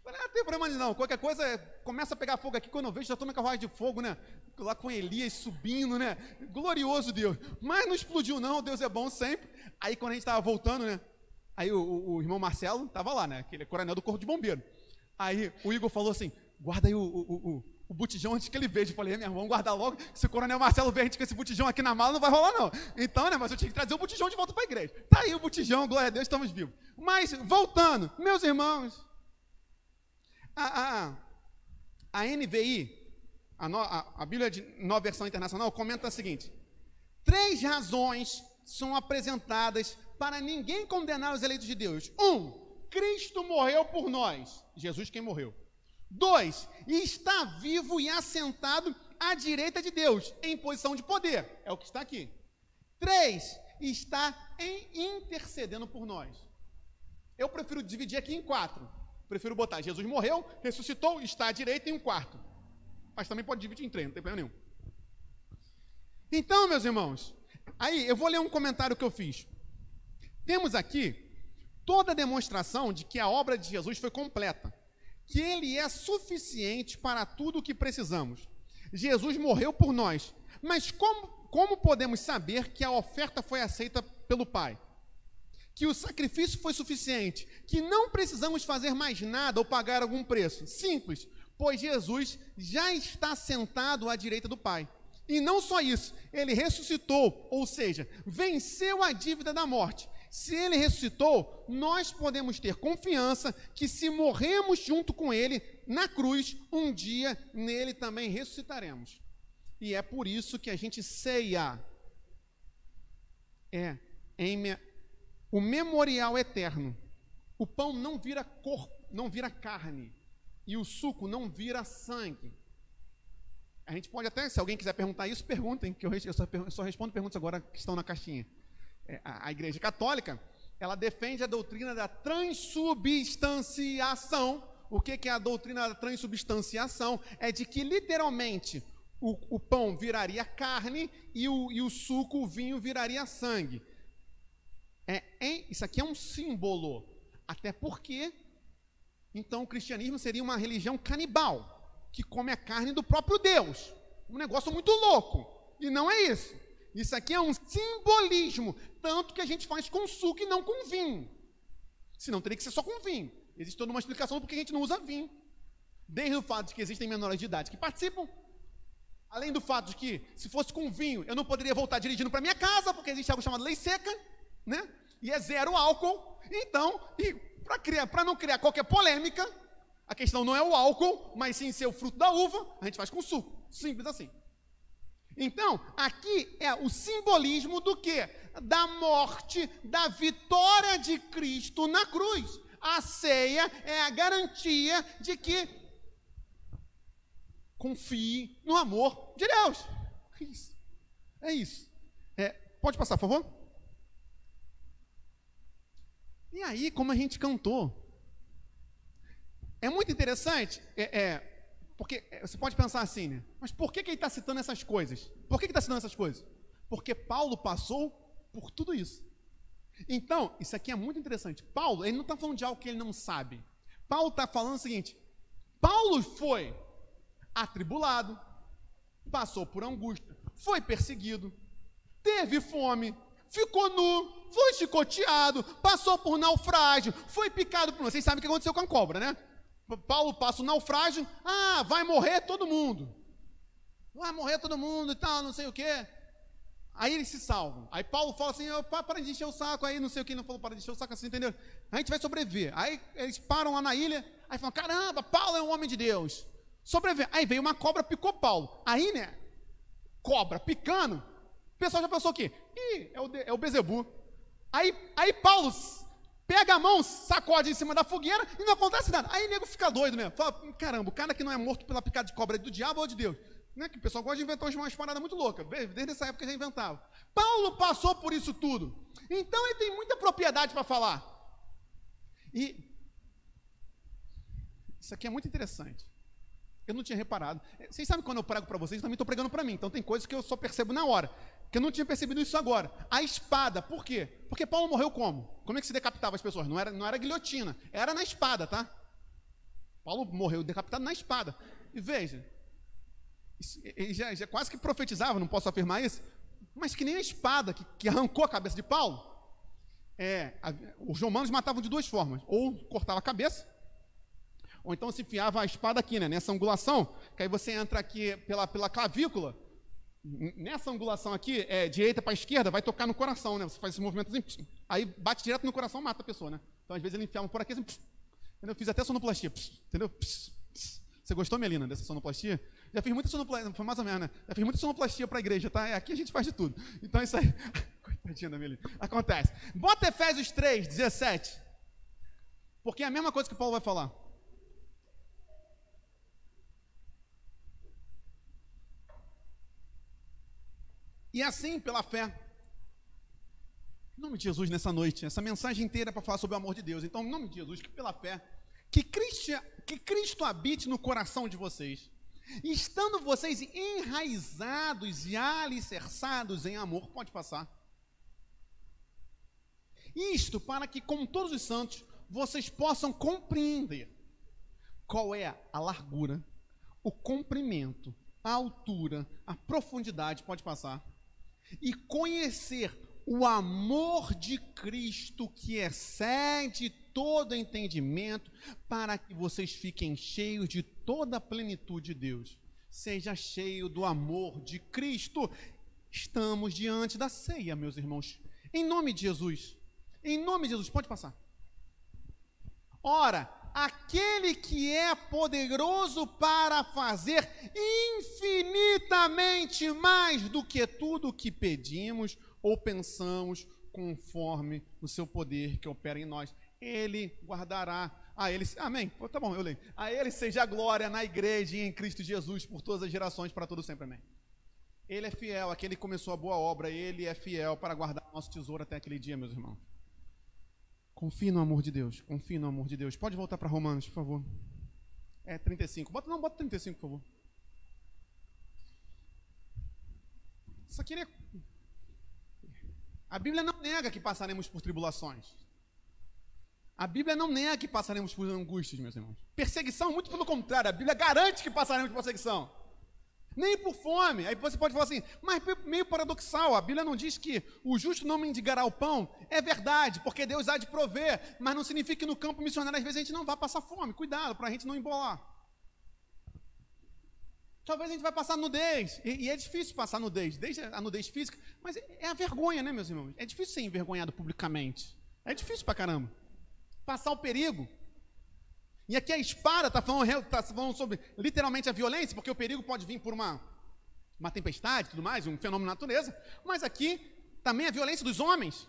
Falei, não tem problema não, qualquer coisa, começa a pegar fogo aqui, quando eu vejo, já estou na carruagem de fogo, né? Lá com Elias subindo, né? Glorioso Deus. Mas não explodiu não, Deus é bom sempre. Aí quando a gente estava voltando, né? Aí o irmão Marcelo estava lá, né? Aquele coronel do Corpo de Bombeiro. Aí o Igor falou assim, guarda aí o botijão antes que ele veja. Eu falei, meu irmão, vamos guardar logo. Se o coronel Marcelo ver a gente com esse botijão aqui na mala, não vai rolar não. Então, né? Mas eu tinha que trazer o botijão de volta para a igreja. Tá aí o botijão, glória a Deus, estamos vivos. Mas, voltando, meus irmãos, a NVI, a Bíblia de Nova Versão Internacional, comenta o seguinte: 3 razões são apresentadas para ninguém condenar os eleitos de Deus. 1, Cristo morreu por nós. Jesus quem morreu. 2, está vivo e assentado à direita de Deus, em posição de poder. É o que está aqui. 3, está intercedendo por nós. Eu prefiro dividir aqui em 4. Prefiro botar Jesus morreu, ressuscitou, está à direita em um quarto. Mas também pode dividir em 3, não tem problema nenhum. Então, meus irmãos, aí eu vou ler um comentário que eu fiz. Temos aqui toda a demonstração de que a obra de Jesus foi completa, que ele é suficiente para tudo o que precisamos. Jesus morreu por nós, mas como podemos saber que a oferta foi aceita pelo Pai? Que o sacrifício foi suficiente, que não precisamos fazer mais nada ou pagar algum preço? Simples, pois Jesus já está sentado à direita do Pai. E não só isso, ele ressuscitou, ou seja, venceu a dívida da morte. Se ele ressuscitou, nós podemos ter confiança que se morremos junto com ele na cruz, um dia nele também ressuscitaremos. E é por isso que a gente ceia. O memorial eterno. O pão não vira corpo, não vira carne, e o suco não vira sangue. A gente pode até, se alguém quiser perguntar isso, perguntem, que eu só respondo perguntas agora que estão na caixinha. A Igreja Católica, ela defende a doutrina da transubstanciação. O que é a doutrina da transubstanciação? É de que literalmente o pão viraria carne e o suco, o vinho, viraria sangue. Isso aqui é um símbolo, até porque, então, o cristianismo seria uma religião canibal, que come a carne do próprio Deus, um negócio muito louco, e não é isso. Isso aqui é um simbolismo, tanto que a gente faz com suco e não com vinho, senão teria que ser só com vinho. Existe toda uma explicação do porquê a gente não usa vinho, desde o fato de que existem menores de idade que participam, além do fato de que, se fosse com vinho, eu não poderia voltar dirigindo para minha casa, porque existe algo chamado lei seca, né? E é 0 álcool. Então, para não criar qualquer polêmica, a questão não é o álcool, mas sim ser o fruto da uva, a gente faz com suco, simples assim. Então, aqui é o simbolismo do quê? Da morte, da vitória de Cristo na cruz. A ceia é a garantia de que confie no amor de Deus. É isso. Pode passar, por favor? E aí, como a gente cantou, é muito interessante, porque você pode pensar assim, né? Mas por que ele está citando essas coisas? Por que ele está citando essas coisas? Porque Paulo passou por tudo isso. Então, isso aqui é muito interessante. Paulo, ele não está falando de algo que ele não sabe. Paulo está falando o seguinte: Paulo foi atribulado, passou por angústia, foi perseguido, teve fome, ficou nu, foi chicoteado, passou por naufrágio, foi picado por... Vocês sabem o que aconteceu com a cobra, né? Paulo passa o naufrágio, vai morrer todo mundo. Vai morrer todo mundo e tal, não sei o quê. Aí eles se salvam. Aí Paulo fala assim, para de encher o saco aí, não sei o que, não falou para de encher o saco assim, entendeu? A gente vai sobreviver. Aí eles param lá na ilha, aí falam, caramba, Paulo é um homem de Deus. Sobreviver. Aí veio uma cobra, picou Paulo. Aí, né, cobra picando, o pessoal já pensou o quê? É o Bezebu. Aí Paulo pega a mão, sacode em cima da fogueira e não acontece nada. Aí o nego fica doido mesmo. Fala, caramba, o cara que não é morto pela picada de cobra é do diabo ou de Deus? Né? Que o pessoal gosta de inventar umas paradas muito loucas. Desde essa época já inventava. Paulo passou por isso tudo. Então ele tem muita propriedade para falar. E isso aqui é muito interessante. Eu não tinha reparado. Vocês sabem que quando eu prego para vocês, eu também estou pregando para mim. Então tem coisas que eu só percebo na hora. Que eu não tinha percebido isso agora. A espada, por quê? Porque Paulo morreu como? Como é que se decapitava as pessoas? Não era guilhotina, era na espada, tá? Paulo morreu decapitado na espada. E veja, ele já quase que profetizava, não posso afirmar isso, mas que nem a espada que arrancou a cabeça de Paulo. Os romanos matavam de duas formas, ou cortava a cabeça, ou então se enfiava a espada aqui, né, nessa angulação, que aí você entra aqui pela clavícula, nessa angulação aqui, direita para esquerda, vai tocar no coração, né, você faz esse movimento assim, aí bate direto no coração, mata a pessoa, né, então às vezes ele enfiava por aqui, assim, entendeu? Eu fiz até sonoplastia, entendeu? Você gostou, Melina, dessa sonoplastia? Já fiz muita sonoplastia, foi mais ou menos, né? Já fiz muita sonoplastia para a igreja, tá? Aqui a gente faz de tudo. Então isso aí, coitadinha da Melina, acontece. Bota Efésios 3, 17, porque é a mesma coisa que Paulo vai falar. E assim, pela fé, em nome de Jesus, nessa noite, essa mensagem inteira é para falar sobre o amor de Deus. Então, em nome de Jesus, que pela fé, que Cristo habite no coração de vocês, e estando vocês enraizados e alicerçados em amor, pode passar. Isto para que, como todos os santos, vocês possam compreender qual é a largura, o comprimento, a altura, a profundidade, pode passar, e conhecer o amor de Cristo que excede todo entendimento, para que vocês fiquem cheios de toda a plenitude de Deus. Seja cheio do amor de Cristo. Estamos diante da ceia, meus irmãos. Em nome de Jesus. Em nome de Jesus, pode passar. Ora, aquele que é poderoso para fazer infinitamente mais do que tudo o que pedimos ou pensamos, conforme o seu poder que opera em nós. Ele guardará a ele, amém, tá bom, eu leio. A ele seja a glória na igreja e em Cristo Jesus por todas as gerações, para todo sempre, amém. Ele é fiel, aquele que começou a boa obra, ele é fiel para guardar nosso tesouro até aquele dia, meus irmãos. Confie no amor de Deus, confie no amor de Deus. Pode voltar para Romanos, por favor. 35, bota 35, por favor. Só queria... A Bíblia não nega que passaremos por tribulações. A Bíblia não nega que passaremos por angústias, meus irmãos. Perseguição, muito pelo contrário, a Bíblia garante que passaremos por perseguição. Nem por fome. Aí você pode falar assim, mas meio paradoxal, a Bíblia não diz que o justo não mendigará o pão. É verdade, porque Deus há de prover, mas não significa que no campo missionário às vezes a gente não vai passar fome. Cuidado, para a gente não embolar. Talvez a gente vai passar nudez, e é difícil passar nudez, desde a nudez física, mas é a vergonha, né, meus irmãos? É difícil ser envergonhado publicamente. É difícil pra caramba. Passar o perigo. E aqui a espada está falando sobre literalmente a violência, porque o perigo pode vir por uma tempestade e tudo mais, um fenômeno da natureza, mas aqui também a violência dos homens.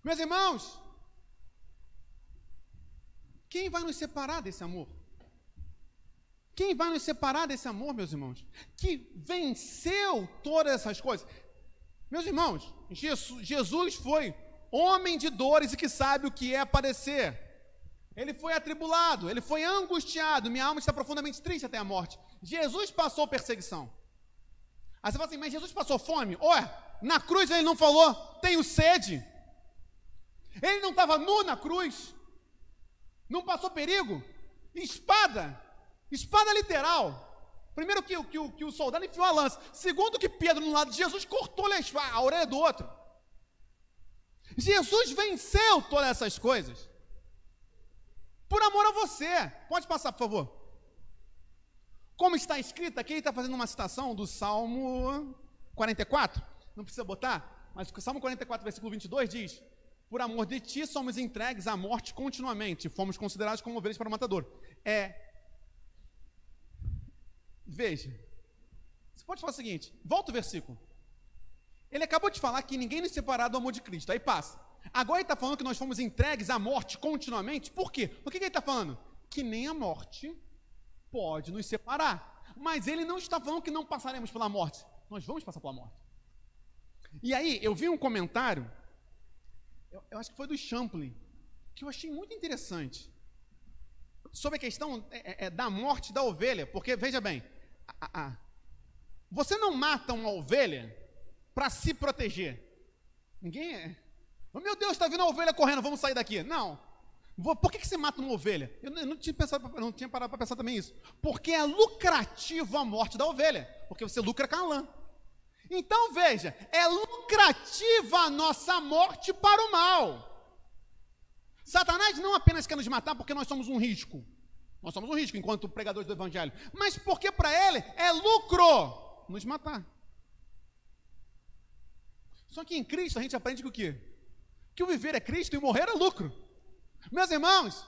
Meus irmãos, quem vai nos separar desse amor? Quem vai nos separar desse amor, meus irmãos? Que venceu todas essas coisas. Meus irmãos, Jesus foi homem de dores e que sabe o que é padecer. Ele foi atribulado, ele foi angustiado, minha alma está profundamente triste até a morte. Jesus passou perseguição. Aí você fala assim, mas Jesus passou fome? Na cruz ele não falou, tenho sede. Ele não estava nu na cruz. Não passou perigo. Espada literal. Primeiro que o soldado enfiou a lança. Segundo que Pedro, no lado de Jesus, cortou-lhe a orelha do outro. Jesus venceu todas essas coisas. Por amor a você. Pode passar, por favor. Como está escrito, aqui ele está fazendo uma citação do Salmo 44. Não precisa botar, mas o Salmo 44, versículo 22 diz: por amor de ti somos entregues à morte continuamente, fomos considerados como ovelhas para o matador. Veja, você pode falar o seguinte, volta o versículo. Ele acabou de falar que ninguém nos separará do amor de Cristo, aí passa. Agora ele está falando que nós fomos entregues à morte continuamente, por quê? O que ele está falando? Que nem a morte pode nos separar, mas ele não está falando que não passaremos pela morte, nós vamos passar pela morte. E aí, eu vi um comentário, eu acho que foi do Champlin, que eu achei muito interessante, sobre a questão da morte da ovelha, porque, veja bem, você não mata uma ovelha para se proteger. Ninguém oh, meu Deus, está vindo a ovelha correndo, vamos sair daqui. Não. Por que você mata uma ovelha? Eu não tinha parado para pensar também isso. Porque é lucrativo a morte da ovelha. Porque você lucra com a lã. Então veja, é lucrativa a nossa morte para o mal. Satanás não apenas quer nos matar porque nós somos um risco. Nós somos um risco enquanto pregadores do evangelho. Mas porque para ele é lucro nos matar. Só que em Cristo a gente aprende que o quê? Que o viver é Cristo e o morrer é lucro. Meus irmãos,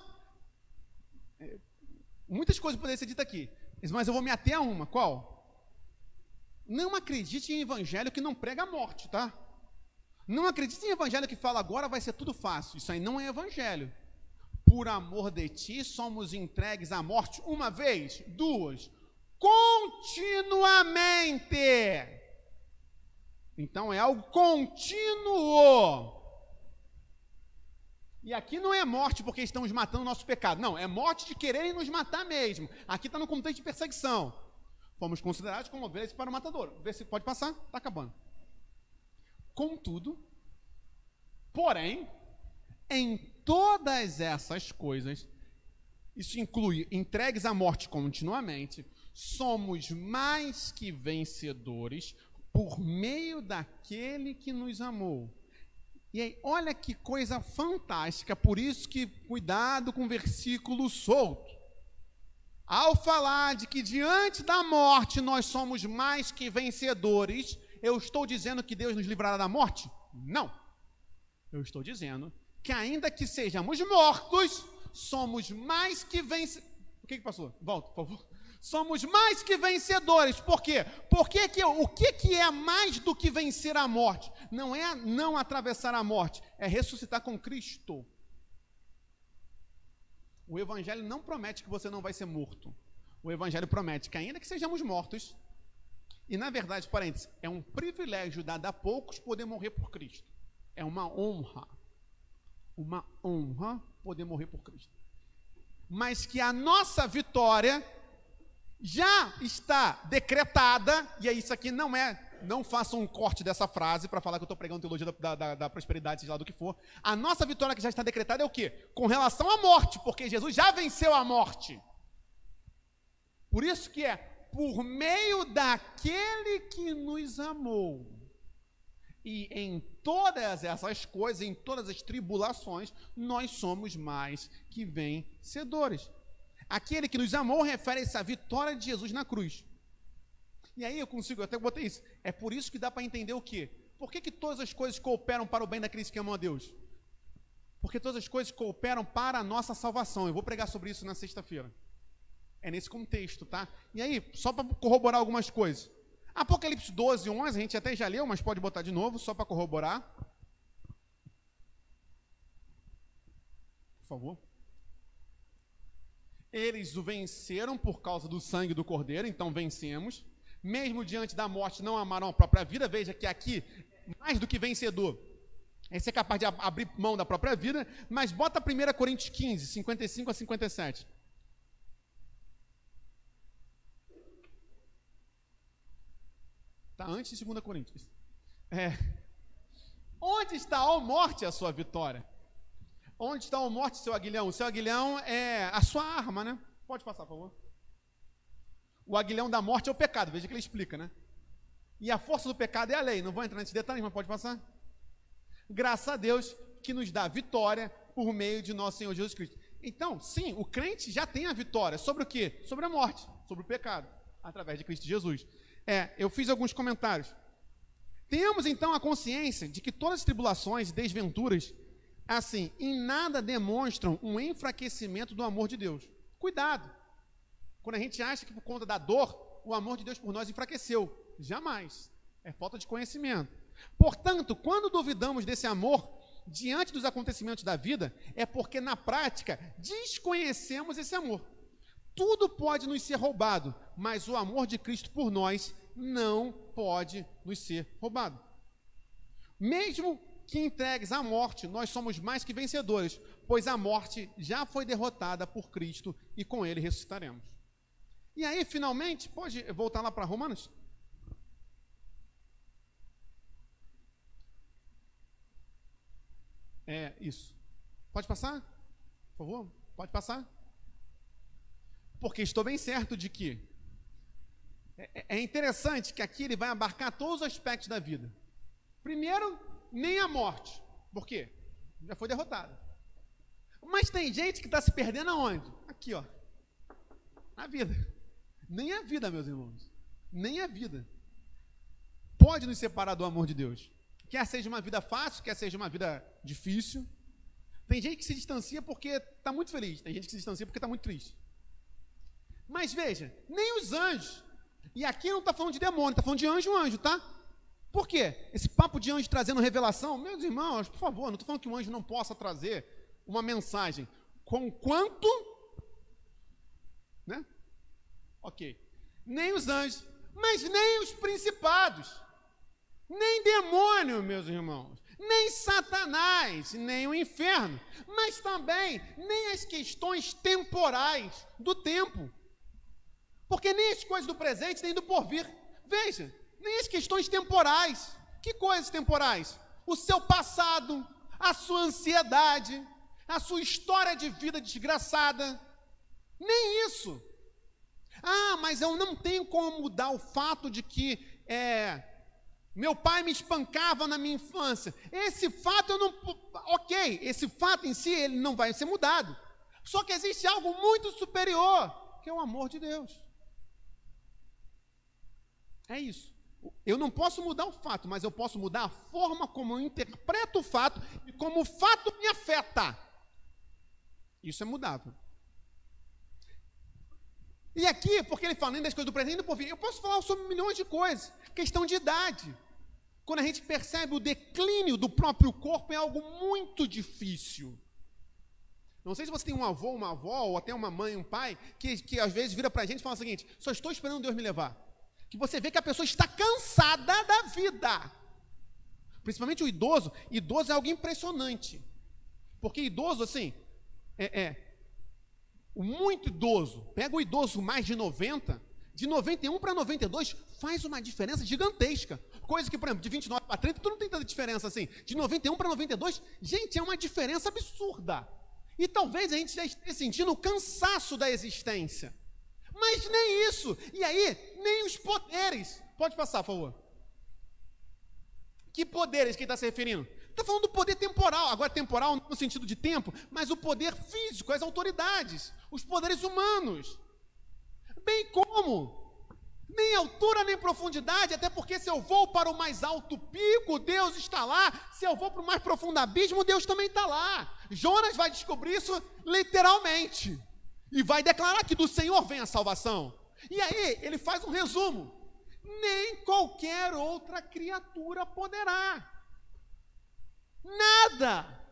muitas coisas poderiam ser ditas aqui, mas eu vou me ater a uma. Qual? Não acredite em evangelho que não prega a morte, tá? Não acredite em evangelho que fala agora vai ser tudo fácil. Isso aí não é evangelho. Por amor de ti somos entregues à morte uma vez, duas, continuamente. Então é algo contínuo. E aqui não é morte porque estamos matando o nosso pecado. Não, é morte de quererem nos matar mesmo. Aqui está no contexto de perseguição. Fomos considerados como ovelhas para o matador. Vê se pode passar, está acabando. Contudo, porém, em todas essas coisas, isso inclui entregues à morte continuamente, somos mais que vencedores por meio daquele que nos amou. E aí, olha que coisa fantástica, por isso que cuidado com o versículo solto. Ao falar de que diante da morte nós somos mais que vencedores, eu estou dizendo que Deus nos livrará da morte? Não. Eu estou dizendo que ainda que sejamos mortos, somos mais que vencedores. O que passou? Volta, por favor. Somos mais que vencedores. Por quê? O que é mais do que vencer a morte? Não é não atravessar a morte, é ressuscitar com Cristo. O Evangelho não promete que você não vai ser morto. O Evangelho promete que ainda que sejamos mortos, e na verdade, parênteses, é um privilégio dado a poucos poder morrer por Cristo. É uma honra poder morrer por Cristo. Mas que a nossa vitória já está decretada, e isso aqui não faça um corte dessa frase para falar que eu estou pregando teologia da prosperidade, seja lá do que for. A nossa vitória que já está decretada é o quê? Com relação à morte, porque Jesus já venceu a morte. Por isso que é por meio daquele que nos amou. E em todas essas coisas, em todas as tribulações, nós somos mais que vencedores. Aquele que nos amou refere-se à vitória de Jesus na cruz. E aí eu até botei isso. É por isso que dá para entender o quê? Por que todas as coisas cooperam para o bem daqueles que amam a Deus? Porque todas as coisas cooperam para a nossa salvação. Eu vou pregar sobre isso na sexta-feira. É nesse contexto, tá? E aí, só para corroborar algumas coisas. Apocalipse 12, 11, a gente até já leu, mas pode botar de novo, só para corroborar. Por favor. Eles o venceram por causa do sangue do Cordeiro, então vencemos. Mesmo diante da morte, não amaram a própria vida. Veja que aqui, mais do que vencedor, é ser capaz de abrir mão da própria vida. Mas bota 1 Coríntios 15, 55 a 57. Está antes de 2 Coríntios. Onde está, ó morte, a sua vitória? Onde está, ó morte, seu aguilhão? O seu aguilhão é a sua arma, né? Pode passar, por favor. O aguilhão da morte é o pecado, veja que ele explica, né? E a força do pecado é a lei. Não vou entrar nesses detalhes, mas pode passar. Graças a Deus que nos dá vitória por meio de nosso Senhor Jesus Cristo. Então, sim, o crente já tem a vitória. Sobre o quê? Sobre a morte, sobre o pecado, através de Cristo Jesus. Eu fiz alguns comentários. Tenhamos então a consciência de que todas as tribulações e desventuras, assim, em nada demonstram um enfraquecimento do amor de Deus. Cuidado! Quando a gente acha que por conta da dor, o amor de Deus por nós enfraqueceu. Jamais. É falta de conhecimento. Portanto, quando duvidamos desse amor diante dos acontecimentos da vida, é porque na prática desconhecemos esse amor. Tudo pode nos ser roubado, mas o amor de Cristo por nós não pode nos ser roubado. Mesmo que entregues à morte, nós somos mais que vencedores, pois a morte já foi derrotada por Cristo e com ele ressuscitaremos. E aí, finalmente, pode voltar lá para Romanos? Isso. Pode passar? Por favor, pode passar. Porque estou bem certo de que é interessante que aqui ele vai abarcar todos os aspectos da vida. Primeiro, nem a morte. Por quê? Já foi derrotado. Mas tem gente que está se perdendo aonde? Aqui, ó. Na vida. Nem a vida, meus irmãos. Nem a vida pode nos separar do amor de Deus. Quer seja uma vida fácil, quer seja uma vida difícil. Tem gente que se distancia porque está muito feliz. Tem gente que se distancia porque está muito triste. Mas veja, nem os anjos. E aqui não está falando de demônio, está falando de anjo, tá? Por quê? Esse papo de anjo trazendo revelação, meus irmãos, por favor, não estou falando que um anjo não possa trazer uma mensagem. Conquanto, né? Ok. Nem os anjos, mas nem os principados, nem demônio, meus irmãos, nem Satanás, nem o inferno, mas também nem as questões temporais do tempo. Porque nem as coisas do presente, nem do porvir. Veja, nem as questões temporais. Que coisas temporais? O seu passado, a sua ansiedade, a sua história de vida desgraçada. Nem isso. Ah, mas eu não tenho como mudar o fato de que meu pai me espancava na minha infância. Esse fato eu não... Ok, esse fato em si ele não vai ser mudado. Só que existe algo muito superior, que é o amor de Deus. É isso. Eu não posso mudar o fato, mas eu posso mudar a forma como eu interpreto o fato e como o fato me afeta. Isso é mudável. E aqui, porque ele fala nem das coisas do presente nem do porvir, eu posso falar sobre milhões de coisas. Questão de idade. Quando a gente percebe o declínio do próprio corpo, é algo muito difícil. Não sei se você tem um avô, uma avó, ou até uma mãe, um pai, que às vezes vira para a gente e fala o seguinte: só estou esperando Deus me levar. Que você vê que a pessoa está cansada da vida. Principalmente o idoso. Idoso é algo impressionante. Porque idoso, assim, o muito idoso, pega o idoso mais de 90, de 91 para 92, faz uma diferença gigantesca. Coisa que, por exemplo, de 29 para 30, tu não tem tanta diferença assim. De 91 para 92, gente, é uma diferença absurda. E talvez a gente já esteja sentindo o cansaço da existência. Mas nem isso. E aí, nem os poderes. Pode passar, por favor. Que poderes que ele está se referindo? Está falando do poder temporal. Agora, temporal no sentido de tempo, mas o poder físico, as autoridades, os poderes humanos. Bem como nem altura nem profundidade, até porque se eu vou para o mais alto pico, Deus está lá. Se eu vou para o mais profundo abismo, Deus também está lá. Jonas vai descobrir isso literalmente. E vai declarar que do Senhor vem a salvação. E aí, ele faz um resumo. Nem qualquer outra criatura poderá. Nada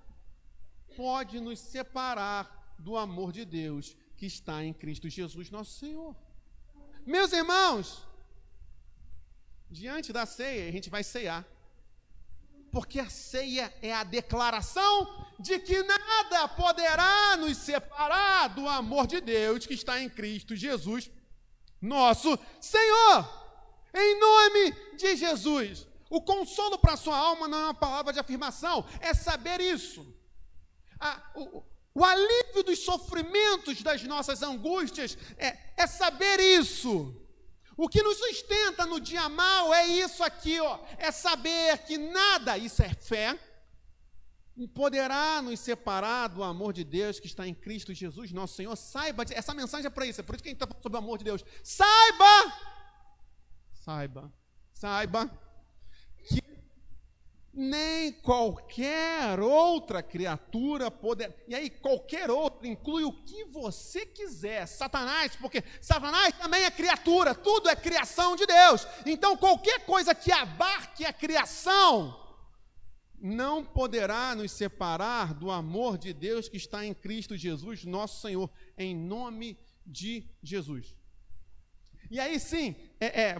pode nos separar do amor de Deus que está em Cristo Jesus, nosso Senhor. Meus irmãos, diante da ceia, a gente vai ceiar. Porque a ceia é a declaração de que nada poderá nos separar do amor de Deus que está em Cristo Jesus, nosso Senhor. Em nome de Jesus. O consolo para a sua alma não é uma palavra de afirmação, é saber isso. O alívio dos sofrimentos das nossas angústias é saber isso. O que nos sustenta no dia mau é isso aqui, ó, é saber que nada, isso é fé, poderá nos separar do amor de Deus que está em Cristo Jesus, nosso Senhor. Saiba, essa mensagem é para isso, é por isso que a gente está falando sobre o amor de Deus. Saiba que nem qualquer outra criatura poderá. E aí, qualquer outro inclui o que você quiser. Satanás, porque Satanás também é criatura, tudo é criação de Deus. Então, qualquer coisa que abarque a criação não poderá nos separar do amor de Deus que está em Cristo Jesus, nosso Senhor, em nome de Jesus. E aí sim,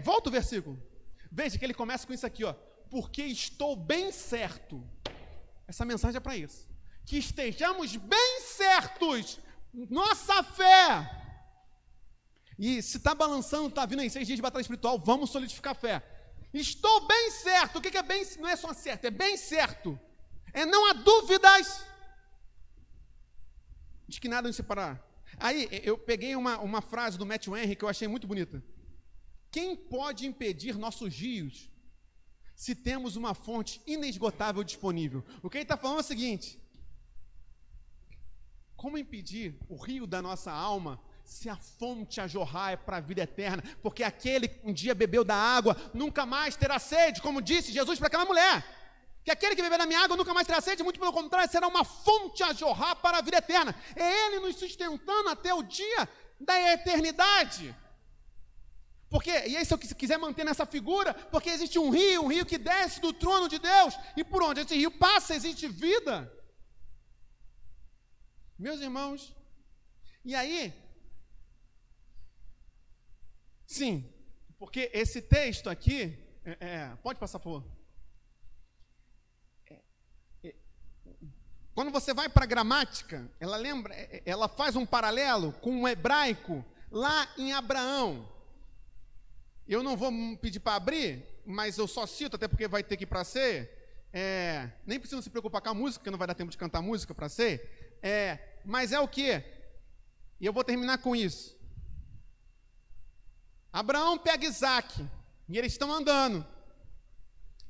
volta o versículo. Veja que ele começa com isso aqui, ó. Porque estou bem certo. Essa mensagem é para isso. Que estejamos bem certos. Nossa fé. E se está balançando, está vindo aí 6 dias de batalha espiritual, vamos solidificar a fé. Estou bem certo. O que é bem? Não é só certo, é bem certo. Não há dúvidas. de que nada nos separar. Aí eu peguei uma frase do Matthew Henry que eu achei muito bonita. Quem pode impedir nossos rios se temos uma fonte inesgotável disponível? O que ele está falando é o seguinte: como impedir o rio da nossa alma se a fonte a jorrar é para a vida eterna? Porque aquele que um dia bebeu da água nunca mais terá sede, como disse Jesus para aquela mulher. Que aquele que beber da minha água nunca mais terá sede, muito pelo contrário, será uma fonte a jorrar para a vida eterna. É Ele nos sustentando até o dia da eternidade. Porque, e aí se eu quiser manter nessa figura, porque existe um rio que desce do trono de Deus, e por onde esse rio passa, existe vida. Meus irmãos, e aí, sim, porque esse texto aqui, pode passar por favor. Quando você vai para a gramática, ela faz um paralelo com o hebraico lá em Abraão. Eu não vou pedir para abrir, mas eu só cito, até porque vai ter que ir para ser. Nem precisa se preocupar com a música, porque não vai dar tempo de cantar música para ser. Mas é o quê? E eu vou terminar com isso. Abraão pega Isaac, e eles estão andando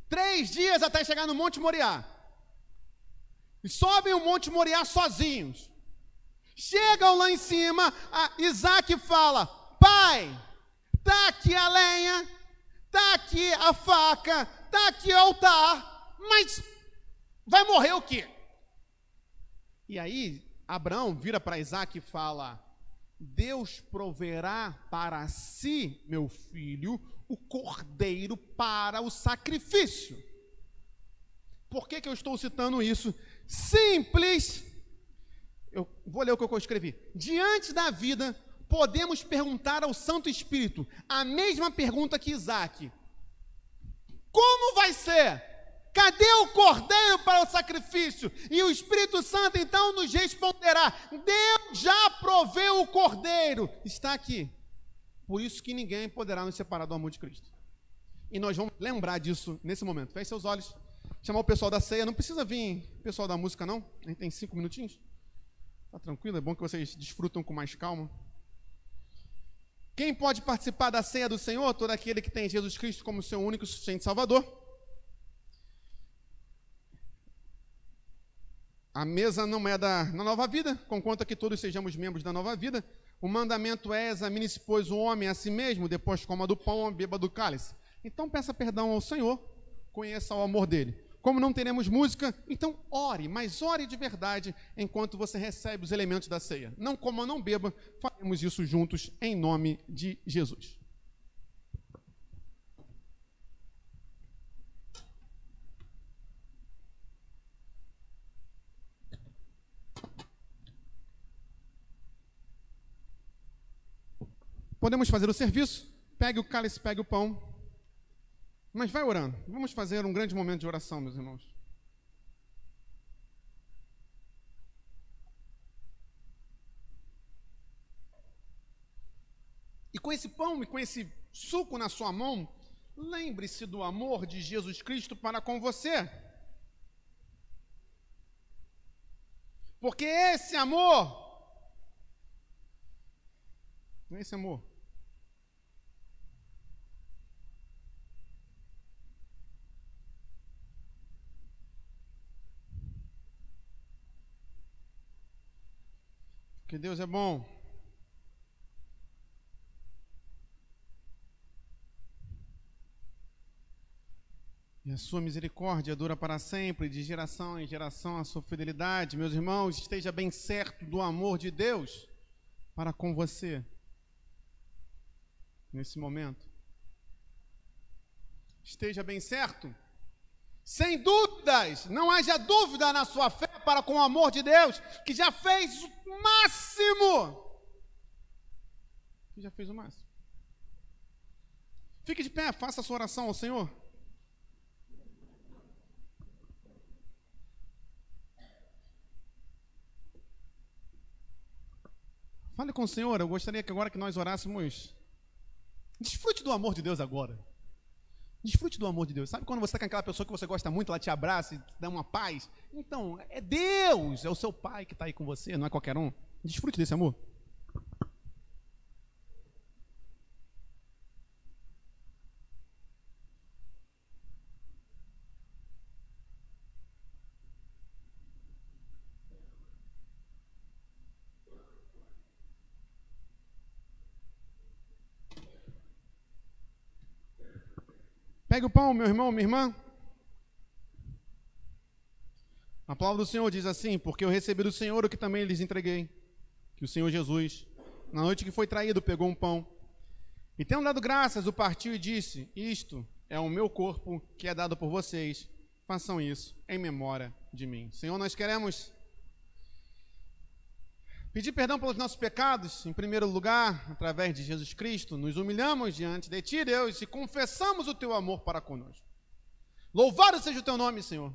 3 dias até chegar no Monte Moriá. E sobem o Monte Moriá sozinhos. Chegam lá em cima, Isaac fala: pai, está aqui a lenha, está aqui a faca, está aqui o altar, mas vai morrer o quê? E aí Abraão vira para Isaac e fala: Deus proverá para si, meu filho, o cordeiro para o sacrifício. Por que eu estou citando isso? Simples. Eu vou ler o que eu escrevi. Diante da vida, podemos perguntar ao Santo Espírito a mesma pergunta que Isaac: como vai ser? Cadê o cordeiro para o sacrifício? E o Espírito Santo então nos responderá: Deus já proveu o cordeiro, está aqui. Por isso que ninguém poderá nos separar do amor de Cristo. E nós vamos lembrar disso nesse momento. Feche seus olhos. Chamar o pessoal da ceia. Não precisa vir o pessoal da música, não. A gente tem 5 minutinhos. Tá tranquilo? É bom que vocês desfrutam com mais calma. Quem pode participar da ceia do Senhor? Todo aquele que tem Jesus Cristo como seu único e suficiente Salvador. A mesa não é da Nova Vida, conquanto que todos sejamos membros da Nova Vida. O mandamento é: examine-se, pois, o homem a si mesmo, depois coma do pão, beba do cálice. Então peça perdão ao Senhor, conheça o amor dele. Como não teremos música, então ore, mas ore de verdade enquanto você recebe os elementos da ceia. Não coma, não beba, faremos isso juntos em nome de Jesus. Podemos fazer o serviço, pegue o cálice, pegue o pão. Mas vai orando. Vamos fazer um grande momento de oração, meus irmãos. E com esse pão e com esse suco na sua mão, lembre-se do amor de Jesus Cristo para com você. Porque esse amor, que Deus é bom. E a sua misericórdia dura para sempre, de geração em geração a sua fidelidade. Meus irmãos, esteja bem certo do amor de Deus para com você nesse momento. Esteja bem certo. Sem dúvidas, não haja dúvida na sua fé para com o amor de Deus, que já fez o máximo. Fique de pé, faça a sua oração ao Senhor. Fale com o Senhor. Eu gostaria que agora que nós orássemos, desfrute do amor de Deus agora. Desfrute do amor de Deus. Sabe quando você está com aquela pessoa que você gosta muito, ela te abraça e te dá uma paz? Então, é Deus, é o seu Pai que está aí com você, não é qualquer um. Desfrute desse amor. Pegue o pão, meu irmão, minha irmã. A palavra do Senhor diz assim: porque eu recebi do Senhor o que também lhes entreguei. Que o Senhor Jesus, na noite que foi traído, pegou um pão. E tendo dado graças, o partiu e disse: isto é o meu corpo que é dado por vocês. Façam isso em memória de mim. Senhor, nós queremos pedir perdão pelos nossos pecados, em primeiro lugar, através de Jesus Cristo. Nos humilhamos diante de Ti, Deus, e confessamos o Teu amor para conosco. Louvado seja o Teu nome, Senhor,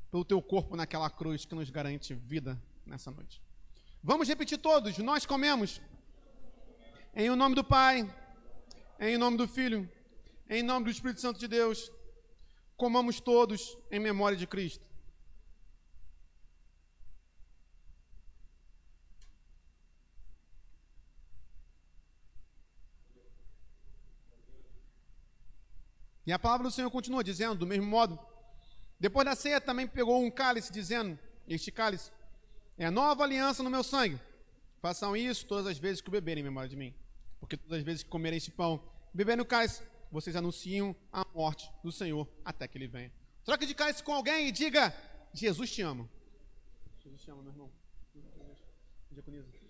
pelo Teu corpo naquela cruz que nos garante vida nessa noite. Vamos repetir todos. Nós comemos em o nome do Pai, em nome do Filho, em nome do Espírito Santo de Deus. Comamos todos em memória de Cristo. E a palavra do Senhor continua dizendo, do mesmo modo, depois da ceia também pegou um cálice, dizendo: este cálice é a nova aliança no meu sangue. Façam isso todas as vezes que beberem em memória de mim. Porque todas as vezes que comerem este pão, beberem o cálice, vocês anunciam a morte do Senhor até que Ele venha. Troque de cálice com alguém e diga: Jesus te ama. Jesus te ama, meu irmão.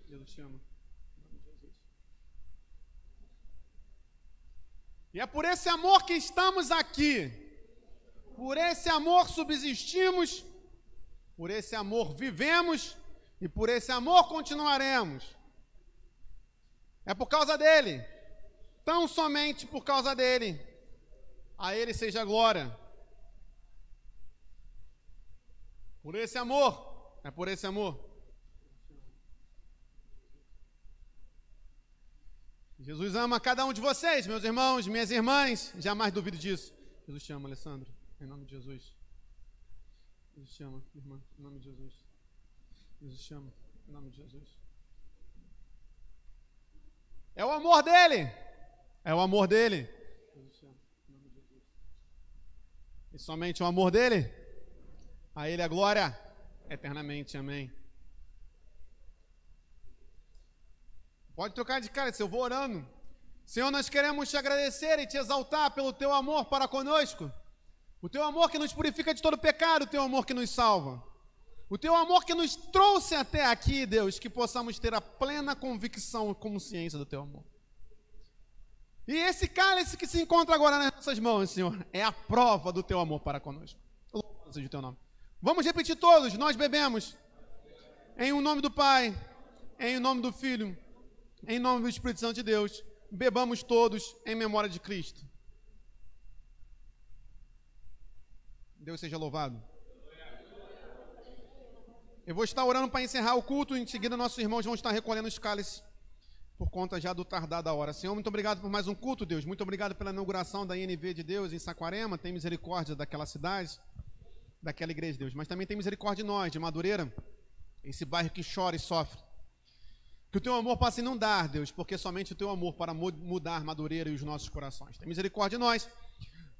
Jesus te ama. E é por esse amor que estamos aqui. Por esse amor subsistimos. Por esse amor vivemos. E por esse amor continuaremos. É por causa dele. Tão somente por causa dele. A ele seja a glória. Por esse amor. É por esse amor. Jesus ama cada um de vocês, meus irmãos, minhas irmãs. Jamais duvido disso. Jesus te ama, Alessandro. Em nome de Jesus. Jesus te ama, irmã. Em nome de Jesus. Jesus te ama. Em nome de Jesus. É o amor dele. É o amor dele. Jesus te ama. Em nome de Jesus. E somente o amor dele. A ele a glória eternamente. Amém. Pode trocar de cara, se eu vou orando. Senhor, nós queremos te agradecer e te exaltar pelo teu amor para conosco. O teu amor que nos purifica de todo pecado, o teu amor que nos salva. O teu amor que nos trouxe até aqui, Deus, que possamos ter a plena convicção e consciência do teu amor. E esse cálice que se encontra agora nas nossas mãos, Senhor, é a prova do teu amor para conosco. Louvado seja o teu nome. Vamos repetir todos, nós bebemos. Em o nome do Pai, em o nome do Filho, em nome do Espírito Santo de Deus, bebamos todos em memória de Cristo. Deus seja louvado. Eu vou estar orando para encerrar o culto, em seguida nossos irmãos vão estar recolhendo os cálices, por conta já do tardar da hora. Senhor, muito obrigado por mais um culto, Deus. Muito obrigado pela inauguração da INV de Deus em Saquarema. Tem misericórdia daquela cidade, daquela igreja, Deus. Mas também tem misericórdia de nós, de Madureira, esse bairro que chora e sofre. Que o teu amor possa inundar, Deus, porque somente o teu amor para mudar Madureira e os nossos corações. Tem misericórdia de nós.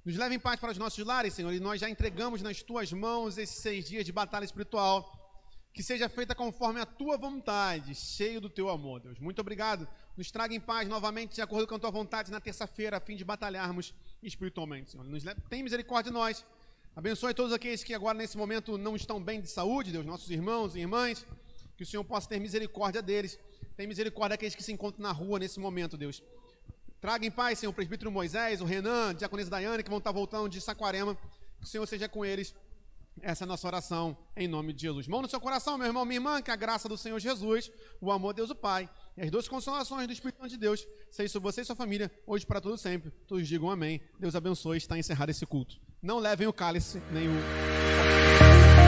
Nos leve em paz para os nossos lares, Senhor, e nós já entregamos nas tuas mãos esses 6 dias de batalha espiritual. Que seja feita conforme a tua vontade, cheio do teu amor, Deus. Muito obrigado. Nos traga em paz novamente, de acordo com a tua vontade, na terça-feira, a fim de batalharmos espiritualmente, Senhor. Tem misericórdia de nós. Abençoe todos aqueles que agora, nesse momento, não estão bem de saúde, Deus, nossos irmãos e irmãs. Que o Senhor possa ter misericórdia deles. Tem misericórdia daqueles que se encontram na rua nesse momento, Deus. Traga em paz, Senhor, o presbítero Moisés, o Renan, a diaconisa Daiane, que vão estar voltando de Saquarema. Que o Senhor seja com eles. Essa é a nossa oração, em nome de Jesus. Mão no seu coração, meu irmão, minha irmã, que a graça do Senhor Jesus, o amor de Deus o Pai e as duas consolações do Espírito Santo de Deus, seja sobre você e sua família, hoje para todo sempre. Todos digam amém. Deus abençoe. Está encerrado esse culto. Não levem o cálice, nem o...